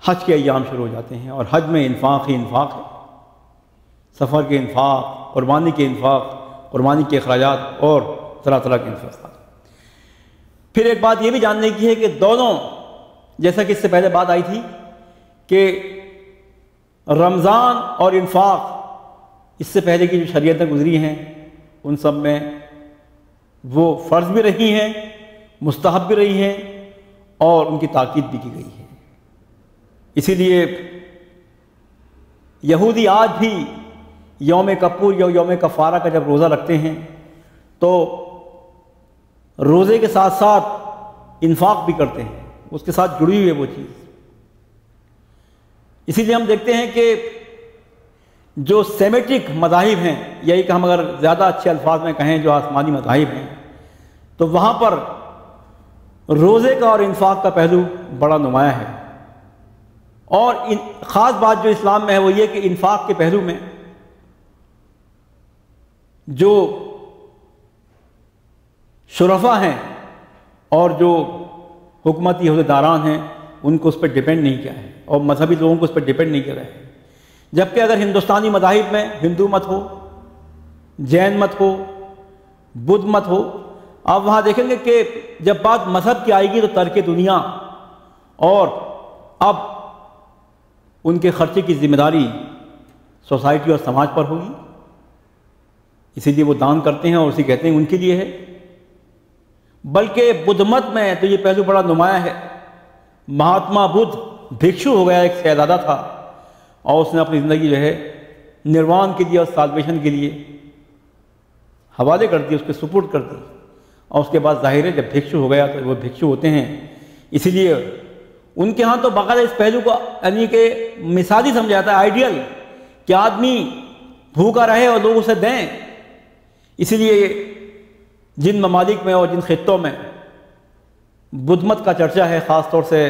حج کے ایام شروع ہو جاتے ہیں، اور حج میں انفاق ہی انفاق ہے. سفر کے انفاق، قربانی کے انفاق، قربانی کے اخراجات اور طرح طرح کے انفاقات. پھر ایک بات یہ بھی جاننے کی ہے کہ دونوں، جیسا کہ اس سے پہلے بات آئی تھی کہ رمضان اور انفاق اس سے پہلے کی جو شریعتیں گزری ہیں ان سب میں وہ فرض بھی رہی ہیں، مستحب بھی رہی ہیں اور ان کی تاکید بھی کی گئی ہے. اسی لیے یہودی آج بھی یوم کپور یا یوم کفارہ کا جب روزہ رکھتے ہیں تو روزے کے ساتھ ساتھ انفاق بھی کرتے ہیں، اس کے ساتھ جڑی ہوئی ہے وہ چیز. اسی لیے ہم دیکھتے ہیں کہ جو سیمیٹرک مذاہب ہیں، یہی کہ ہم اگر زیادہ اچھے الفاظ میں کہیں جو آسمانی مذاہب ہیں، تو وہاں پر روزے کا اور انفاق کا پہلو بڑا نمایاں ہے. اور خاص بات جو اسلام میں ہے وہ یہ کہ انفاق کے پہلو میں جو شرفا ہیں اور جو حکومتی عہدیداران ہیں ان کو اس پر ڈیپینڈ نہیں کیا ہے، اور مذہبی لوگوں کو اس پر ڈیپینڈ نہیں کیا ہے. جبکہ اگر ہندوستانی مذاہب میں ہندو مت ہو، جین مت ہو بدھ مت ہو. آپ وہاں دیکھیں گے کہ جب بات مذہب کی آئے گی تو ترک دنیا اور اب ان کے خرچے کی ذمہ داری سوسائٹی اور سماج پر ہوگی. اسی لیے وہ دان کرتے ہیں اور اسی کہتے ہیں ان کے لیے ہے. بلکہ بدھ مت میں تو یہ پہلو بڑا نمایاں ہے. مہاتما بدھ بھکشو ہو گیا، ایک شہزادہ تھا، اور اس نے اپنی زندگی جو ہے نروان کے لیے اور سالویشن کے لیے حوالے کر دی، اس کے سپرد کر دی. اور اس کے بعد ظاہر ہے جب بھکشو ہو گیا تو وہ بھکشو ہوتے ہیں. اسی لیے ان کے ہاں تو باقاعدہ اس پہلو کو یعنی کہ مثالی سمجھا جاتا ہے، آئیڈیل، کہ آدمی بھوکا رہے اور لوگ اسے دیں. اسی لیے جن ممالک میں اور جن خطوں میں بدھ مت کا چرچا ہے، خاص طور سے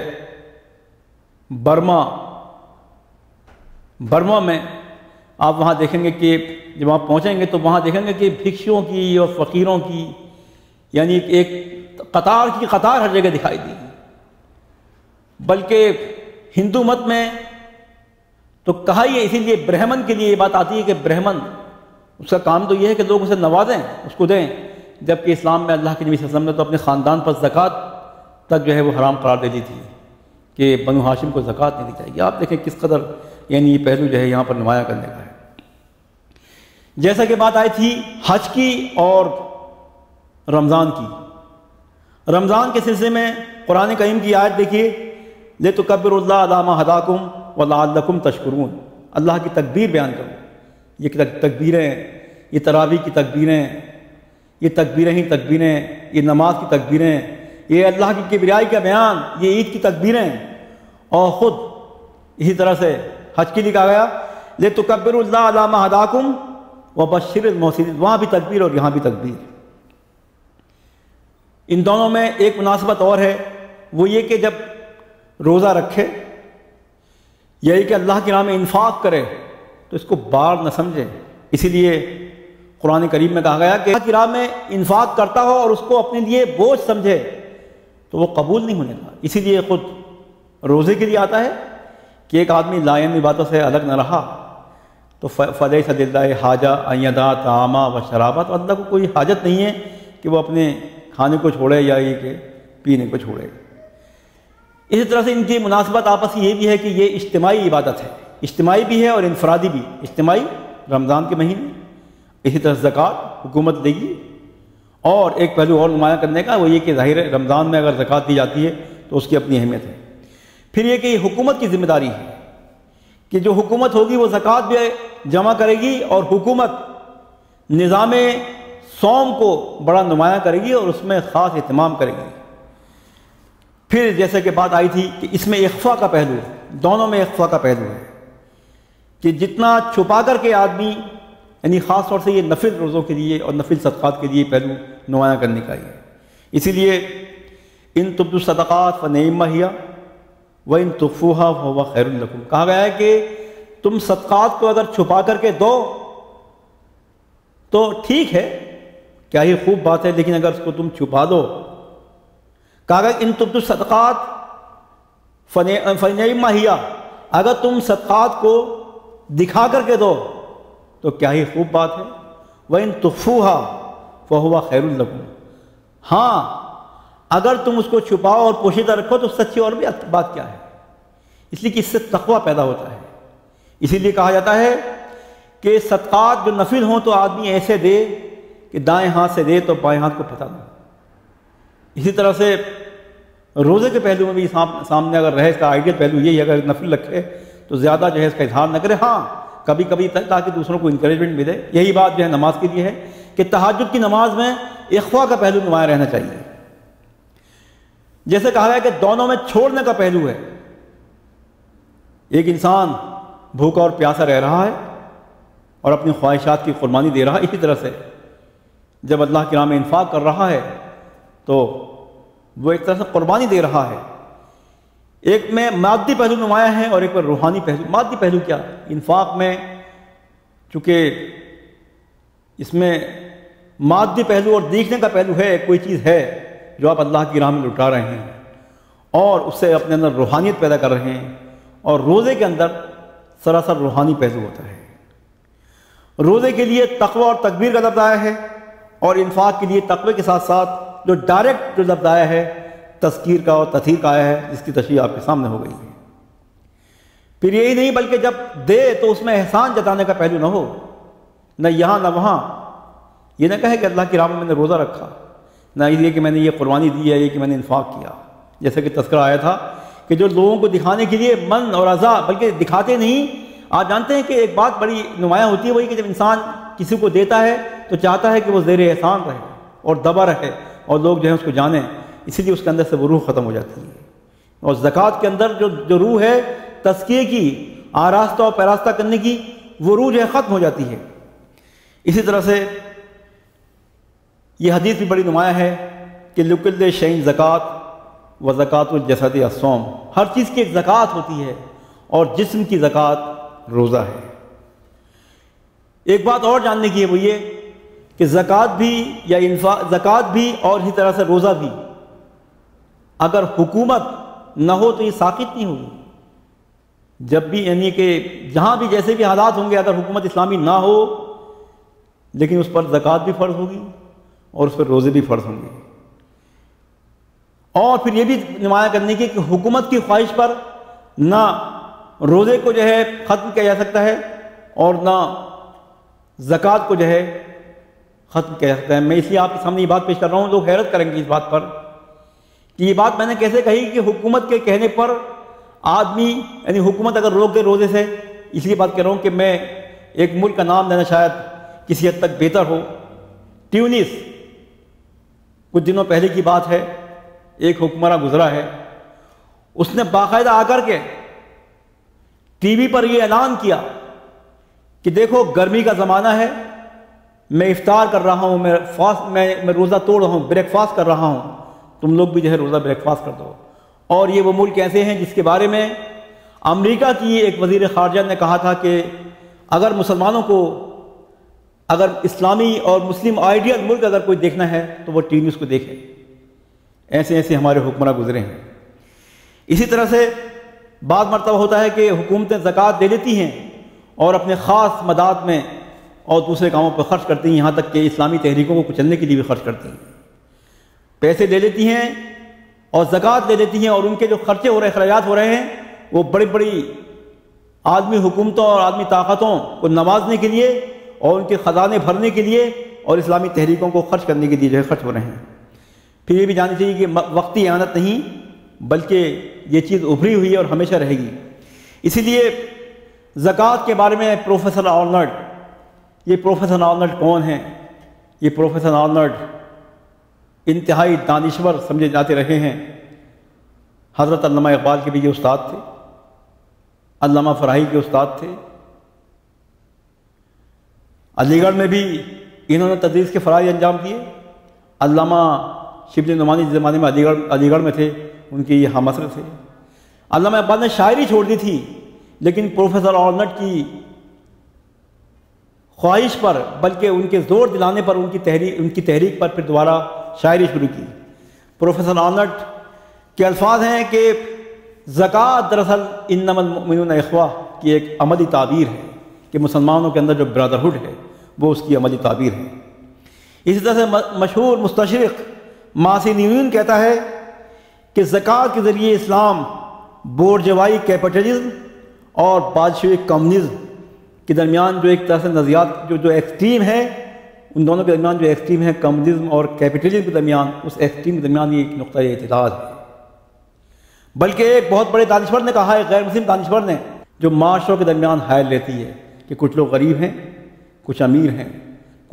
برما میں آپ وہاں دیکھیں گے کہ جب آپ پہنچیں گے تو وہاں دیکھیں گے کہ بھکشوؤں کی اور فقیروں کی یعنی ایک قطار کی قطار ہر جگہ دکھائی دی. بلکہ ہندو مت میں تو کہا ہی ہے، اسی لیے برہمن کے لیے یہ بات آتی ہے کہ برہمن اس کا کام تو یہ ہے کہ لوگ اسے نوازیں، اس کو دیں. جبکہ اسلام میں اللہ کے نبی صلی اللہ علیہ وسلم نے تو اپنے خاندان پر زکوٰۃ تک جو ہے وہ حرام قرار دے دی تھی کہ بنو ہاشم کو زکوٰۃ نہیں دی جائے گی. آپ دیکھیں کس قدر یعنی یہ پہلو جو ہے یہاں پر نمایاں کرنے کا ہے. جیسا کہ بات آئی تھی حج کی اور رمضان کی. رمضان کے سلسلے میں قرآن کریم کی آیت دیکھیے، لِتُكَبِّرُوا اللَّهَ عَلَىٰ مَا هَدَاكُمْ وَلَعَلَّكُمْ تَشْكُرُونَ. اللہ کی تکبیر بیان کرو. یہ تکبیریں، یہ تراویح کی تکبیریں، یہ تکبیریں ہی تکبیریں، یہ نماز کی تکبیریں، یہ اللہ کی کبریائی کا بیان، یہ عید کی تکبیریں. اور خود اسی طرح سے حج کے لیے کہا گیا لِتُكَبِّرُوا اللَّهَ عَلَىٰ مَا هَدَاكُمْ وَبَشِّرِ الْمُحْسِنِينَ. وہاں بھی تکبیر اور یہاں بھی تکبیر. ان دونوں میں ایک مناسبت اور ہے، وہ یہ کہ جب روزہ رکھے یہی کہ اللہ کی راہ میں انفاق کرے تو اس کو بار نہ سمجھے. اسی لیے قرآن کریم میں کہا گیا کہ اللہ کی راہ میں انفاق کرتا ہو اور اس کو اپنے لیے بوجھ سمجھے تو وہ قبول نہیں ہونے کا. اسی لیے خود روزے کے لیے آتا ہے کہ ایک آدمی لائن باتوں سے الگ نہ رہا تو فَلَيْسَ لِلَّهِ حَاجَةٌ أَن يَدَعَ طَعَامَهُ وَشَرَابَهُ. تو اللہ کو کوئی حاجت نہیں ہے کہ وہ اپنے کھانے کو چھوڑے یا یہ کہ پینے کو چھوڑے. اسی طرح سے ان کی مناسبت آپس یہ بھی ہے کہ یہ اجتماعی عبادت ہے، اجتماعی بھی ہے اور انفرادی بھی. اجتماعی رمضان کے مہینے، اسی طرح زکوٰۃ حکومت دے گی. اور ایک پہلو اور نمایاں کرنے کا وہ یہ کہ ظاہر ہے رمضان میں اگر زکوٰۃ دی جاتی ہے تو اس کی اپنی اہمیت ہے. پھر یہ کہ یہ حکومت کی ذمہ داری ہے کہ جو حکومت ہوگی وہ زکوٰۃ بھی جمع کرے گی اور حکومت نظام صوم کو بڑا نمایاں کرے گی اور اس میں خاص اہتمام کرے گی. پھر جیسے کہ بات آئی تھی کہ اس میں اخفاء کا پہلو ہے، دونوں میں اخفاء کا پہلو ہے کہ جتنا چھپا کر کے آدمی یعنی خاص طور سے یہ نفل روزوں کے لیے اور نفل صدقات کے لیے پہلو نمایاں کرنے کا ہی ہے. اسی لیے ان تبدوا الصدقات فنعم ہی وان تخفوها فهو خیر لکم. کہا گیا ہے کہ تم صدقات کو اگر چھپا کر کے دو تو ٹھیک ہے، کیا ہی خوب بات ہے، لیکن اگر اس کو تم چھپا دو، کہا گیا ان تبدوا الصدقات فنعم ہی، اگر تم صدقات کو دکھا کر کے دو تو کیا ہی خوب بات ہے. وَإِن تُخْفُوهَا فَهُوَ خَيْرٌ لَكُمْ. ہاں اگر تم اس کو چھپاؤ اور پوشیدہ رکھو تو سچی اور بھی بات کیا ہے. اس لیے کہ اس سے تقویٰ پیدا ہوتا ہے. اسی لیے کہا جاتا ہے کہ صدقات جو نفل ہوں تو آدمی ایسے دے کہ دائیں ہاتھ سے دے تو بائیں ہاتھ کو پھیلا دو. اسی طرح سے روزے کے پہلو میں بھی سامنے اگر رہے، اس کا آئیڈیل پہلو یہی ہے اگر نفل رکھے تو زیادہ جو ہے اس کا اظہار نہ کرے. ہاں کبھی کبھی تاکہ دوسروں کو انکریجمنٹ ملے. یہی بات جو ہے نماز کے لیے ہے کہ تہجد کی نماز میں اخفاء کا پہلو نمایاں رہنا چاہیے. جیسے کہا گیا کہ دونوں میں چھوڑنے کا پہلو ہے. ایک انسان بھوکا اور پیاسا رہ رہا ہے اور اپنی خواہشات کی قربانی دے رہا ہے. اسی طرح سے جب اللہ کی راہ میں انفاق کر رہا ہے تو وہ ایک طرح سے قربانی دے رہا ہے. ایک میں مادی پہلو نمایاں ہے اور ایک میں روحانی پہلو. مادی پہلو کیا؟ انفاق میں چونکہ اس میں مادی پہلو اور دیکھنے کا پہلو ہے، کوئی چیز ہے جو آپ اللہ کی راہ میں لٹا رہے ہیں اور اس سے اپنے اندر روحانیت پیدا کر رہے ہیں. اور روزے کے اندر سراسر روحانی پہلو ہوتا ہے. روزے کے لیے تقویٰ اور تکبیر کا لفظ آیا ہے اور انفاق کے لیے تقوی کے ساتھ ساتھ جو ڈائریکٹ جو لفظ آیا ہے تذکیر کا اور تطہیر کا آیا ہے، جس کی تشریح آپ کے سامنے ہو گئی ہے۔ پھر یہی نہیں بلکہ جب دے تو اس میں احسان جتانے کا پہلو نہ ہو، نہ یہاں نہ وہاں۔ یہ نہ کہے کہ اللہ کی راہ میں نے روزہ رکھا، نہ یہ کہ میں نے یہ قربانی دی ہے، یہ کہ میں نے انفاق کیا۔ جیسے کہ تذکرہ آیا تھا کہ جو لوگوں کو دکھانے کے لیے من اور اعضاء بلکہ دکھاتے نہیں۔ آپ جانتے ہیں کہ ایک بات بڑی نمایاں ہوتی ہے، وہی کہ جب انسان کسی کو دیتا ہے تو چاہتا ہے کہ وہ زیر احسان رہے اور دبا رہے اور لوگ جو ہے اس کو جانیں، اسی لیے اس کے اندر سے وہ روح ختم ہو جاتی ہے۔ اور زکوٰۃ کے اندر جو روح ہے تزکیے کی، آراستہ اور پیراستہ کرنے کی، وہ روح جو ہے ختم ہو جاتی ہے۔ اسی طرح سے یہ حدیث بھی بڑی نمایاں ہے کہ لکل شعین زکوٰۃ و زکوٰۃ الجسد الصوم، ہر چیز کی ایک زکوٰۃ ہوتی ہے اور جسم کی زکوٰۃ روزہ ہے۔ ایک بات اور جاننے کی ہے، وہ یہ کہ زکوٰۃ بھی یا زکوٰۃ بھی اور اسی طرح سے روزہ بھی اگر حکومت نہ ہو تو یہ ساقط نہیں ہوگی۔ جب بھی یعنی کہ جہاں بھی جیسے بھی حالات ہوں گے، اگر حکومت اسلامی نہ ہو لیکن اس پر زکوٰۃ بھی فرض ہوگی اور اس پر روزے بھی فرض ہوں گے۔ اور پھر یہ بھی نمایاں کرنے کی کہ حکومت کی خواہش پر نہ روزے کو جو ہے ختم کیا جا سکتا ہے اور نہ زکوٰۃ کو جو ہے ختم کیا جا سکتا ہے۔ میں اس لیے آپ کے سامنے یہ بات پیش کر رہا ہوں، لوگ حیرت کریں گے اس بات پر کہ یہ بات میں نے کیسے کہی کہ حکومت کے کہنے پر آدمی یعنی حکومت اگر روک دے روزے سے۔ اس لیے بات کر رہا ہوں کہ میں ایک ملک کا نام لینا شاید کسی حد تک بہتر ہو۔ ٹیونس، کچھ دنوں پہلے کی بات ہے، ایک حکمراں گزرا ہے، اس نے باقاعدہ آ کر کے ٹی وی پر یہ اعلان کیا کہ دیکھو گرمی کا زمانہ ہے، میں افطار کر رہا ہوں، میں روزہ توڑ رہا ہوں، بریک فاسٹ کر رہا ہوں، تم لوگ بھی جو ہے روزہ بریک فاسٹ کر دو۔ اور یہ وہ ملک ایسے ہیں جس کے بارے میں امریکہ کی ایک وزیر خارجہ نے کہا تھا کہ اگر مسلمانوں کو اگر اسلامی اور مسلم آئیڈیل ملک اگر کوئی دیکھنا ہے تو وہ ٹیونس کو دیکھے۔ ایسے ایسے ہمارے حکمراں گزرے ہیں۔ اسی طرح سے بعض مرتبہ ہوتا ہے کہ حکومتیں زکوٰۃ دے دیتی ہیں اور اپنے خاص مداد میں اور دوسرے کاموں پر خرچ کرتی ہیں، یہاں تک کہ اسلامی تحریکوں کو کچلنے کے لیے بھی خرچ کرتی ہیں۔ پیسے لے لیتی ہیں اور زکوٰۃ لے لیتی ہیں، اور ان کے جو خرچے ہو رہے ہیں، اخراجات ہو رہے ہیں، وہ بڑی بڑی عالمی حکومتوں اور عالمی طاقتوں کو نوازنے کے لیے اور ان کے خزانے بھرنے کے لیے اور اسلامی تحریکوں کو خرچ کرنے کے لیے جو ہے خرچ ہو رہے ہیں۔ پھر یہ بھی جاننا چاہیے کہ وقتی اعانت نہیں بلکہ یہ چیز ابھری ہوئی ہے اور ہمیشہ رہے گی۔ اسی لیے زکوٰۃ کے بارے میں پروفیسر آرنلڈ، یہ پروفیسر آرنلڈ کون ہیں؟ یہ پروفیسر آرنلڈ انتہائی دانشور سمجھے جاتے رہے ہیں۔ حضرت علامہ اقبال کے بھی یہ استاد تھے، علامہ فراہی کے استاد تھے۔ علی گڑھ میں بھی انہوں نے تدریس کے فرائض انجام دیے۔ علامہ شبلی نعمانی جس زمانے میں علی گڑھ میں تھے، ان کے یہ ہم عصر تھے۔ علامہ اقبال نے شاعری چھوڑ دی تھی، لیکن پروفیسر آرنلڈ کی خواہش پر بلکہ ان کے زور دلانے پر ان کی تحریک پر پھر دوبارہ شاعری شروع کی۔ پروفیسر آرنلڈ کے الفاظ ہیں کہ زکوٰۃ دراصل انما المؤمنون اخوہ کی ایک عملی تعبیر ہے، کہ مسلمانوں کے اندر جو برادرہڈ ہے وہ اس کی عملی تعبیر ہے۔ اسی طرح سے مشہور مستشرق ماسینیون کہتا ہے کہ زکوٰۃ کے ذریعے اسلام بورجوائی کیپٹلزم اور بادشاہی کمیونزم کے درمیان جو ایک طرح سے نظریات جو ایکسٹریم ہے، ان دونوں کے درمیان جو ایکسٹریم ہے کمیونزم اور کیپٹلزم کے درمیان، اس ایکسٹریم کے درمیان یہ ایک نقطہ اعتدال ہے۔ بلکہ ایک بہت بڑے دانشور نے کہا ہے، غیر مسلم دانشور نے، جو معاشروں کے درمیان حائل لیتی ہے کہ کچھ لوگ غریب ہیں، کچھ امیر ہیں،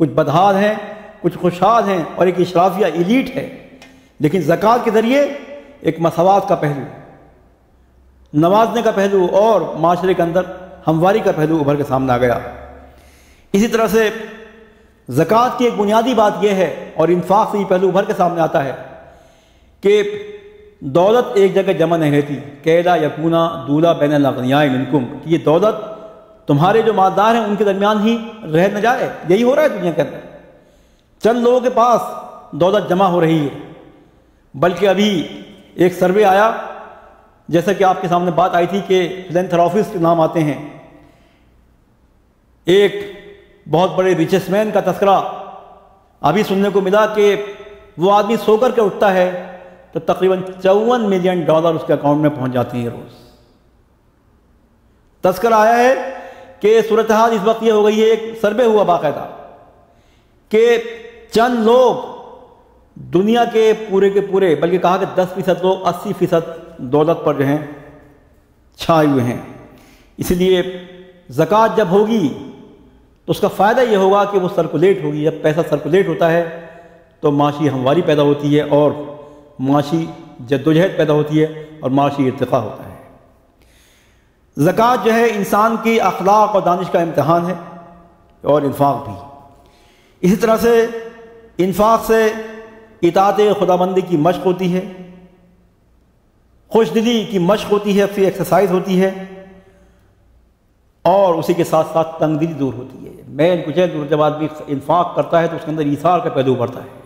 کچھ بدحال ہیں، کچھ خوشحال ہیں، اور ایک اشرافیہ ایلیٹ ہے، لیکن زکوٰۃ کے ذریعے ایک مساوات کا پہلو، نوازنے کا پہلو اور معاشرے کے اندر ہمواری کا پہلو ابھر کے سامنے آ گیا۔ اسی طرح سے زکوٰۃ کی ایک بنیادی بات یہ ہے، اور انفاق سے یہ پہلو ابھر کے سامنے آتا ہے، کہ دولت ایک جگہ جمع نہیں رہتی، کیلا یکونا دولا بین الاغنیاء منکم، کہ یہ دولت تمہارے جو مالدار ہیں ان کے درمیان ہی رہ نہ جائے۔ یہی ہو رہا ہے دنیا کے اندر، چند لوگوں کے پاس دولت جمع ہو رہی ہے۔ بلکہ ابھی ایک سروے آیا، جیسا کہ آپ کے سامنے بات آئی تھی کہ فلینتھراپسٹ کے نام آتے ہیں، ایک بہت بڑے ریچسٹ مین کا تذکرہ ابھی سننے کو ملا کہ وہ آدمی سو کر کے اٹھتا ہے تو تقریباً $54 ملین اس کے اکاؤنٹ میں پہنچ جاتے ہیں روز۔ تذکرہ آیا ہے کہ صورتحال اس وقت یہ ہو گئی ہے، ایک سروے ہوا باقاعدہ کہ چند لوگ دنیا کے پورے بلکہ کہا کہ 10% لوگ 80% دولت پر جو ہیں چھائے ہوئے ہیں۔ اسی لیے زکوٰۃ جب ہوگی تو اس کا فائدہ یہ ہوگا کہ وہ سرکولیٹ ہوگی۔ جب پیسہ سرکولیٹ ہوتا ہے تو معاشی ہمواری پیدا ہوتی ہے اور معاشی جدوجہد پیدا ہوتی ہے اور معاشی ارتقاء ہوتا ہے۔ زکوٰۃ جو ہے انسان کی اخلاق اور دانش کا امتحان ہے، اور انفاق بھی اسی طرح سے۔ انفاق سے اطاعت خداوندی کی مشق ہوتی ہے، خوش دلی کی مشق ہوتی ہے، پھر ایکسرسائز ہوتی ہے، اور اسی کے ساتھ ساتھ تنگ دلی دور ہوتی ہے۔ میل کچیل دور جب آدمی انفاق کرتا ہے تو اس کے اندر ایثار کا پہلو بڑھتا ہے۔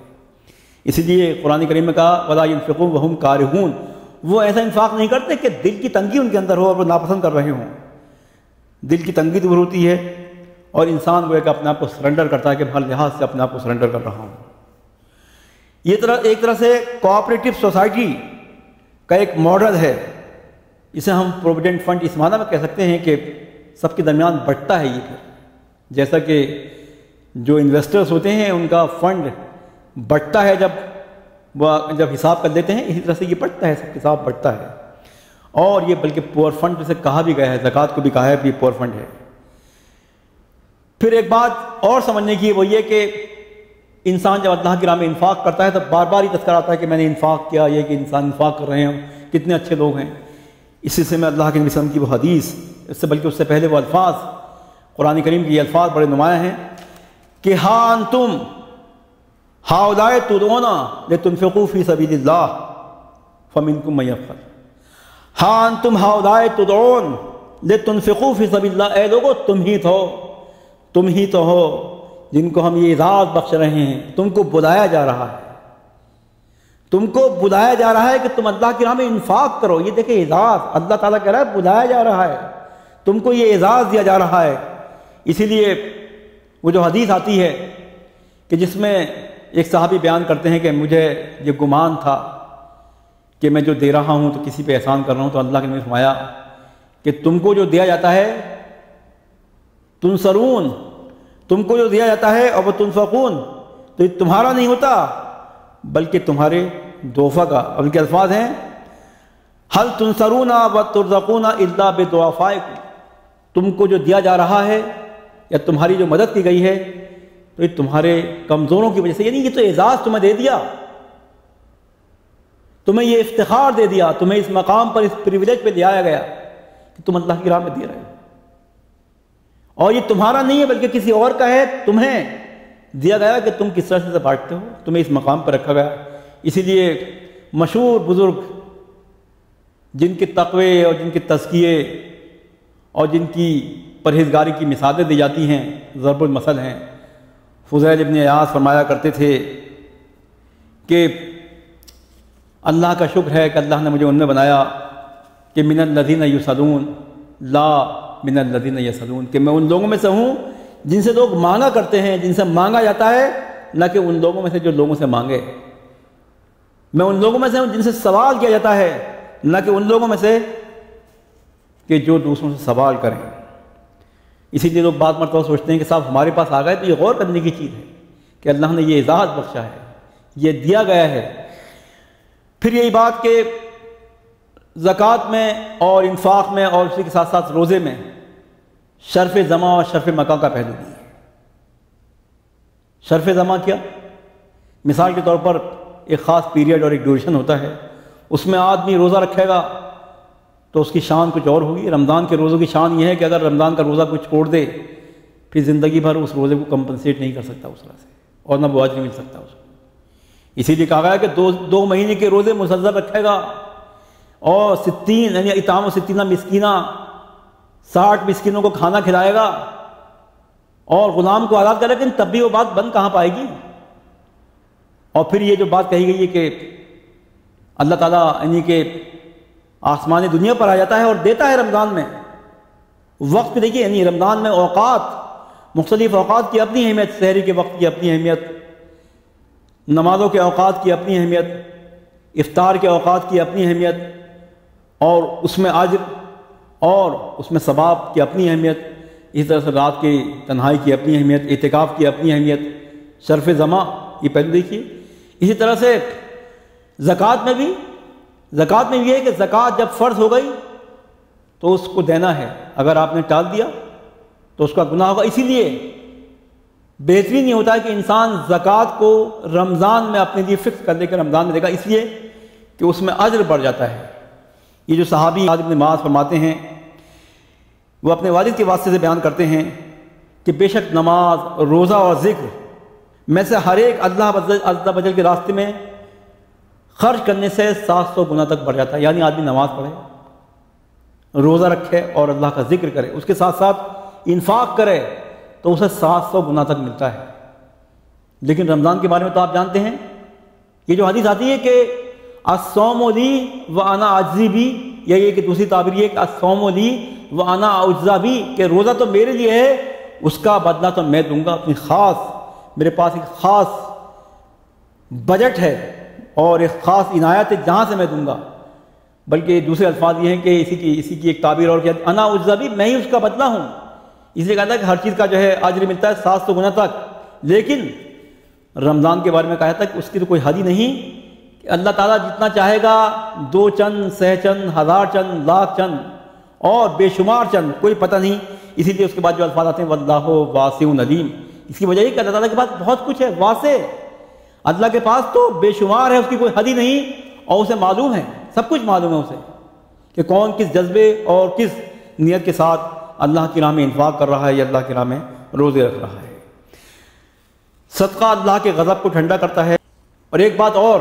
اسی لیے قرآن کریم میں کہا وَلَا يُنْفِقُونَ وَهُمْ كَارِهُونَ، وہ ایسا انفاق نہیں کرتے کہ دل کی تنگی ان کے اندر ہو اور وہ ناپسند کر رہے ہوں۔ دل کی تنگی دور ہوتی ہے اور انسان وہ اپنے آپ کو سرنڈر کرتا ہے کہ ہر لحاظ سے اپنے آپ کو سرنڈر کر رہا ہوں۔ یہ ایک طرح سے کوآپریٹو سوسائٹی کا ایک ماڈل ہے، اسے ہم پروویڈنٹ فنڈ اس معنی میں کہہ سکتے ہیں کہ سب کے درمیان بٹتا ہے۔ یہ پھر جیسا کہ جو انویسٹرز ہوتے ہیں ان کا فنڈ بٹتا ہے جب حساب کر لیتے ہیں، اسی طرح سے یہ بٹتا ہے، سب کے ساتھ بٹتا ہے۔ اور یہ بلکہ پور فنڈ جسے کہا بھی گیا ہے، زکوٰۃ کو بھی کہا ہے کہ پور فنڈ ہے۔ پھر ایک بات اور سمجھنے کی وہ یہ کہ انسان جب اللہ کی راہ میں انفاق کرتا ہے تو بار بار ہی تذکرہ آتا ہے کہ میں نے انفاق کیا، یہ کہ انسان انفاق کر رہے ہیں، کتنے اچھے لوگ ہیں۔ اس سلسلے میں اللہ کے نبی صلی اللہ علیہ وسلم کی وہ حدیث، بلکہ اس سے پہلے وہ الفاظ، قرآن کریم کے یہ الفاظ بڑے نمایاں ہیں کہ ہاں انتم ہؤلاء تدعون لتنفقوا فی سبیل اللہ فمنکم من یبخل، ہاں انتم ہؤلاء تدعون لتنفقوا فی سبیل اللہ، اے لوگو تم ہی تو ہو جن کو ہم یہ اعزاز بخش رہے ہیں، تم کو بلایا جا رہا ہے، تم کو بلایا جا رہا ہے کہ تم اللہ کی راہ میں انفاق کرو۔ یہ دیکھیں اعزاز، اللہ تعالیٰ کہہ رہا ہے بلایا جا رہا ہے، تم کو یہ اعزاز دیا جا رہا ہے۔ اسی لیے وہ جو حدیث آتی ہے کہ جس میں ایک صحابی بیان کرتے ہیں کہ مجھے یہ گمان تھا کہ میں جو دے رہا ہوں تو کسی پہ احسان کر رہا ہوں، تو اللہ کے نبی نے فرمایا کہ تم کو جو دیا جاتا ہے تنصرون، تم کو جو دیا جاتا ہے اور وہ تنفقون، تو یہ تمہارا نہیں ہوتا بلکہ تمہارے دوفہ کا۔ اب ان کے الفاظ ہیں هل تنصرون وترزقون الا بدعفائکم، تم کو جو دیا جا رہا ہے یا تمہاری جو مدد کی گئی ہے تو یہ تمہارے کمزوروں کی وجہ سے، یعنی یہ تو اعزاز تمہیں دے دیا، تمہیں یہ افتخار دے دیا، تمہیں اس مقام پر، اس پریویلیج پہ لے آیا گیا کہ تم اللہ کی راہ میں دے رہے ہو، اور یہ تمہارا نہیں ہے بلکہ کسی اور کا ہے، تمہیں دیا گیا کہ تم کس طرح سے بانٹتے ہو، تمہیں اس مقام پر رکھا گیا۔ اسی لیے مشہور بزرگ جن کے تقوی اور جن کے تزکیے اور جن کی پرہیزگاری کی مثالیں دی جاتی ہیں، ضرب المثل ہیں، فضیل ابن عیاض فرمایا کرتے تھے کہ اللہ کا شکر ہے کہ اللہ نے مجھے ان میں بنایا کہ من الذین یصلون لا من الذین یصلون، کہ میں ان لوگوں میں سے ہوں جن سے لوگ مانگا کرتے ہیں، جن سے مانگا جاتا ہے، نہ کہ ان لوگوں میں سے جو لوگوں سے مانگے۔ میں ان لوگوں میں سے ہوں جن سے سوال کیا جاتا ہے، نہ کہ ان لوگوں میں سے کہ جو دوسروں سے سوال کریں۔ اسی لیے لوگ بعض مرتبہ سوچتے ہیں کہ صاحب ہمارے پاس آ گئے تو یہ غور کرنے کی چیز ہے کہ اللہ نے یہ اعزاز بخشا ہے، یہ دیا گیا ہے۔ پھر یہی بات کہ زکوٰۃ میں اور انفاق میں اور اسی کے ساتھ ساتھ روزے میں شرف زماں اور شرف مکان کا پہلو بھی ہے۔ شرف زماں کیا؟ مثال کے طور پر ایک خاص پیریڈ اور ایک ڈیوریشن ہوتا ہے، اس میں آدمی روزہ رکھے گا تو اس کی شان کچھ اور ہوگی۔ رمضان کے روزوں کی شان یہ ہے کہ اگر رمضان کا روزہ کوئی چھوڑ دے پھر زندگی بھر اس روزے کو کمپنسیٹ نہیں کر سکتا اس طرح سے، اور نہ وہ اجر مل سکتا اس کو۔ اسی لیے کہا گیا کہ دو مہینے کے روزے مسلسل رکھے گا، اور 60 یعنی اطعام 60 مسکینہ، 60 مسکینوں کو کھانا کھلائے گا اور غلام کو آزاد کرے، لیکن تب بھی وہ بات بند کہاں پائے گی۔ اور پھر یہ جو بات کہی گئی ہے کہ اللہ تعالیٰ یعنی کہ آسمان دنیا پر آ جاتا ہے اور دیتا ہے رمضان میں وقت۔ دیکھیے یعنی رمضان میں اوقات، مختلف اوقات کی اپنی اہمیت، سحری کے وقت کی اپنی اہمیت، نمازوں کے اوقات کی اپنی اہمیت، افطار کے اوقات کی اپنی اہمیت، اور اس میں اجر اور اس میں ثواب کی اپنی اہمیت، اسی طرح سے رات کی تنہائی کی اپنی اہمیت، اعتکاف کی اپنی اہمیت، شرف زماں یہ پہلو دیکھیے۔ اسی طرح سے زکوٰۃ میں بھی یہ ہے کہ زکوٰۃ جب فرض ہو گئی تو اس کو دینا ہے، اگر آپ نے ٹال دیا تو اس کا گناہ ہوگا۔ اسی لیے بہترین یہ ہوتا ہے کہ انسان زکوٰۃ کو رمضان میں اپنے لیے فکس کر لے کے رمضان میں دے گا، اس لیے کہ اس میں اجر بڑھ جاتا ہے۔ یہ جو صحابی سعد بن معاذ فرماتے ہیں، وہ اپنے والد کے واسطے سے بیان کرتے ہیں کہ بے شک نماز، روزہ اور ذکر میں سے ہر ایک اللہ عز و جل کے راستے میں خرچ کرنے سے 700 گنا تک بڑھ جاتا ہے۔ یعنی آدمی نماز پڑھے، روزہ رکھے اور اللہ کا ذکر کرے، اس کے ساتھ ساتھ انفاق کرے تو اسے 700 گنا تک ملتا ہے۔ لیکن رمضان کے بارے میں تو آپ جانتے ہیں، یہ جو حدیث آتی ہے کہ الصوم لی وانا اجزی بھی، یا یہ کہ دوسری تعبیر یہ کہ الصوم لی وانا اجزا بھی، کہ روزہ تو میرے لیے ہے، اس کا بدلہ تو میں دوں گا، اپنی خاص، میرے پاس ایک خاص بجٹ ہے اور ایک خاص عنایت ہے جہاں سے میں دوں گا۔ بلکہ دوسرے الفاظ یہ ہیں کہ اسی کی ایک تعبیر اور کیا، انا اجزا بھی، میں ہی اس کا بدلہ ہوں۔ اس لیے کہتا ہے کہ ہر چیز کا جو ہے اجر ملتا ہے 700 گنا تک۔ لیکن رمضان کے بارے میں کہا تھا کہ اس کی تو کوئی حد ہی نہیں، کہ اللہ تعالیٰ جتنا چاہے گا، 2 چند، 100 چند، 1000 چند، لاکھ چند اور بے شمار چند، کوئی پتہ نہیں۔ اسی لیے اس کے بعد جو الفاظ آتے ہیں واللہ واسع علیم، اس کی وجہ یہ کہ اللہ تعالیٰ کے پاس بہت کچھ ہے، واسع، اللہ کے پاس تو بے شمار ہے، اس کی کوئی حد ہی نہیں، اور اسے معلوم ہے، سب کچھ معلوم ہے اسے کہ کون کس جذبے اور کس نیت کے ساتھ اللہ کی راہ میں انفاق کر رہا ہے یا اللہ کی راہ میں روزے رکھ رہا ہے۔ صدقہ اللہ کے غضب کو ٹھنڈا کرتا ہے۔ اور ایک بات اور،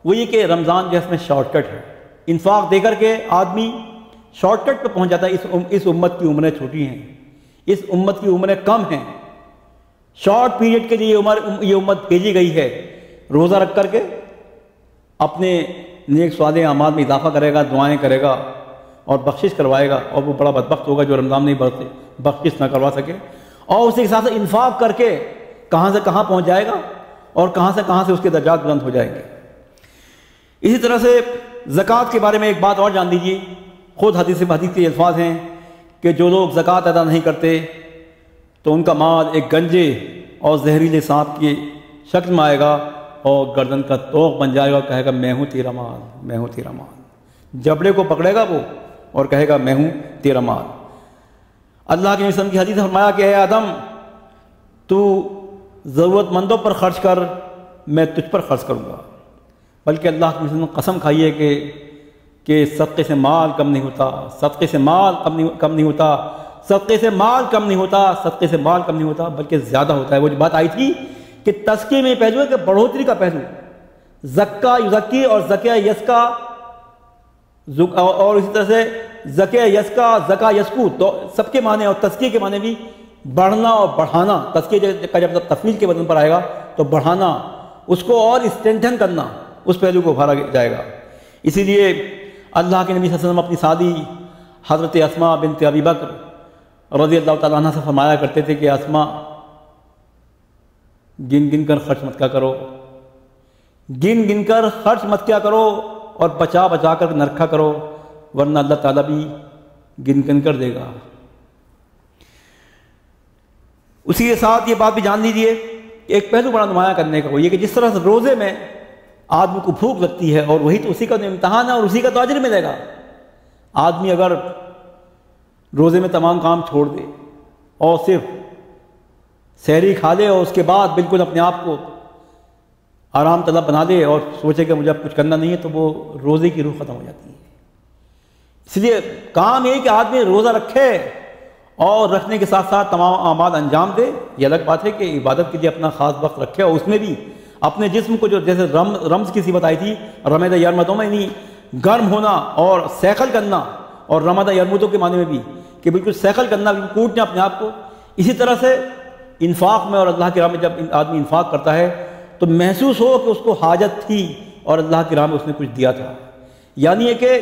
وہ یہ کہ رمضان جو ہے اس میں شارٹ کٹ ہے، انفاق دے کر کے آدمی شارٹ کٹ پہ پہنچ جاتا ہے۔ اس امت کی عمریں چھوٹی ہیں، اس امت کی عمریں کم ہیں، شارٹ پیریڈ کے لیے یہ امت بھیجی گئی ہے۔ روزہ رکھ کر کے اپنے نیک صالح اعمال میں اضافہ کرے گا، دعائیں کرے گا اور بخشش کروائے گا، اور وہ بڑا بدبخت ہوگا جو رمضان میں بخشش نہ کروا سکے، اور اسی کے ساتھ انفاق کر کے کہاں سے کہاں پہنچ جائے گا اور کہاں سے اس کے درجات بلند ہو جائیں گے۔ اسی طرح سے زکوٰۃ کے بارے میں ایک بات اور جان لیجیے، خود حدیث کے الفاظ ہیں کہ جو لوگ زکوٰۃ ادا نہیں کرتے تو ان کا مال ایک گنجے اور زہریلے سانپ کی شکل میں آئے گا اور گردن کا طوق بن جائے گا اور کہے گا میں ہوں تیرا مال، میں ہوں تیرا مال۔ جبڑے کو پکڑے گا وہ اور کہے گا میں ہوں تیرا مال۔ اللہ کے نبی صلی اللہ علیہ وسلم کی حدیث فرمایا کہ اے آدم، تو ضرورت مندوں پر خرچ کر، میں تجھ پر خرچ کروں گا۔ بلکہ اللہ کے نبی صلی اللہ علیہ وسلم نے قسم کھائی ہے کہ صدقے سے مال کم نہیں ہوتا، صدقے سے مال کم نہیں ہوتا، صدقے سے مال کم نہیں ہوتا، صدقے سے مال کم نہیں ہوتا، بلکہ زیادہ ہوتا ہے۔ وہ جو بات آئی تھی کہ تزکیے میں پہلو ہے کہ بڑھوتری کا پہلو، زکا یزکی اور زکیہ یسکا، اور اسی طرح سے زکیہ یسکا، زکا یسکو، تو سب کے معنی اور تزکیے کے معنی بھی بڑھنا اور بڑھانا۔ تزکیے کا جب تفعیل کے وزن پر آئے گا تو بڑھانا، اس کو اور اسٹرینتھن کرنا، اس پہلو کو ابھارا جائے گا۔ اسی لیے اللہ کے نبی صلی اللہ علیہ وسلم اپنی سادی حضرت اسماء بنت ابی بکر رضی اللہ تعالیٰ عنہ سے فرمایا کرتے تھے کہ اسماء، گن گن کر خرچ مت کیا کرو، گن گن کر خرچ مت کیا کرو، اور بچا بچا کر نہ رکھا کرو، ورنہ اللہ تعالیٰ بھی گن گن کر دے گا۔ اسی کے ساتھ یہ بات بھی جان لیجیے کہ ایک پہلو بڑا نمایاں کرنے کا وہ یہ کہ جس طرح سے روزے میں آدمی کو بھوک لگتی ہے، اور وہی تو اسی کا تو امتحان ہے اور اسی کا تو اجر ملے گا۔ آدمی اگر روزے میں تمام کام چھوڑ دے اور صرف سحری کھا لے اور اس کے بعد بالکل اپنے آپ کو آرام طلب بنا لے اور سوچے کہ مجھے اب کچھ کرنا نہیں ہے، تو وہ روزے کی روح ختم ہو جاتی ہے۔ اس لیے کام یہ کہ آدمی روزہ رکھے اور رکھنے کے ساتھ ساتھ تمام اعمال انجام دے۔ یہ الگ بات ہے کہ عبادت کے لیے اپنا خاص وقت رکھے، اور اس میں بھی اپنے جسم کو، جو جیسے رمز کی صفت آئی تھی، رمض یرمدوں میں نہیں، گرم ہونا اور سیخل کرنا، اور رمض یرمدوں کے معنی میں بھی کہ بالکل سیخل کرنا، بالکل کوٹنا اپنے آپ کو۔ اسی طرح سے انفاق میں اور اللہ کی راہ میں جب آدمی انفاق کرتا ہے تو محسوس ہو کہ اس کو حاجت تھی اور اللہ کی راہ میں اس نے کچھ دیا تھا۔ یعنی یہ کہ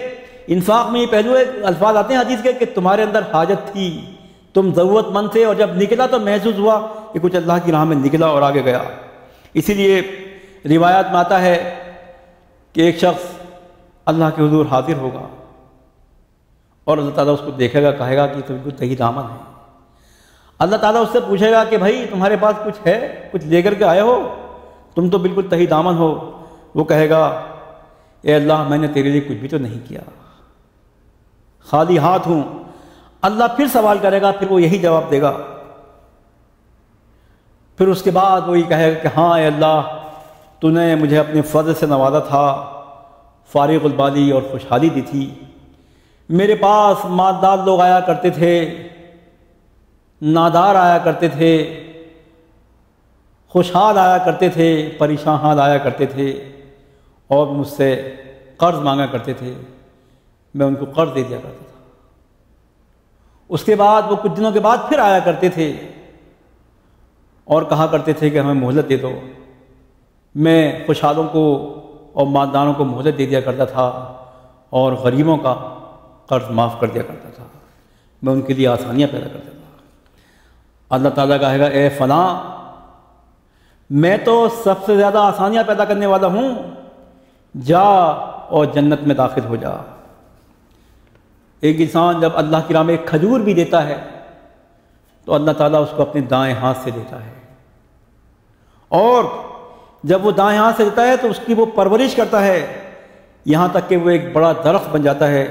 انفاق میں یہ پہلو ہے، الفاظ آتے ہیں حدیث کے کہ تمہارے اندر حاجت تھی، تم ضرورت مند تھے، اور جب نکلا تو محسوس ہوا کہ کچھ اللہ کی راہ میں نکلا اور آگے گیا۔ اسی لیے روایات میں آتا ہے کہ ایک شخص اللہ کے حضور حاضر ہوگا اور اللہ تعالیٰ اس کو دیکھے گا، کہے گا کہ تم کو تہی دامن ہے۔ اللہ تعالیٰ اس سے پوچھے گا کہ بھائی تمہارے پاس کچھ ہے، کچھ لے کر کے آئے ہو؟ تم تو بالکل تہی دامن ہو۔ وہ کہے گا اے اللہ میں نے تیرے لیے کچھ بھی تو نہیں کیا، خالی ہاتھ ہوں۔ اللہ پھر سوال کرے گا، پھر وہ یہی جواب دے گا۔ پھر اس کے بعد وہی کہے گا کہ ہاں اے اللہ تو نے مجھے اپنے فضل سے نوازا تھا، فارغ البالی اور خوشحالی دی تھی۔ میرے پاس مالدار لوگ آیا کرتے تھے، نادار آیا کرتے تھے، خوشحال آیا کرتے تھے، پریشان حال آیا کرتے تھے، اور مجھ سے قرض مانگا کرتے تھے، میں ان کو قرض دے دیا کرتا تھا۔ اس کے بعد وہ کچھ دنوں کے بعد پھر آیا کرتے تھے اور کہا کرتے تھے کہ ہمیں مہلت دے دو۔ میں خوشحالوں کو اور مالداروں کو مہلت دے دیا کرتا تھا اور غریبوں کا قرض معاف کر دیا کرتا تھا، میں ان کے لیے آسانیاں پیدا کرتا تھا۔ اللہ تعالیٰ کہے گا اے فلاں میں تو سب سے زیادہ آسانیاں پیدا کرنے والا ہوں، جا اور جنت میں داخل ہو جا۔ ایک انسان جب اللہ کی راہ میں ایک کھجور بھی دیتا ہے تو اللہ تعالیٰ اس کو اپنے دائیں ہاتھ سے دیتا ہے، اور جب وہ دائیں ہاتھ سے دیتا ہے تو اس کی وہ پرورش کرتا ہے یہاں تک کہ وہ ایک بڑا درخت بن جاتا ہے،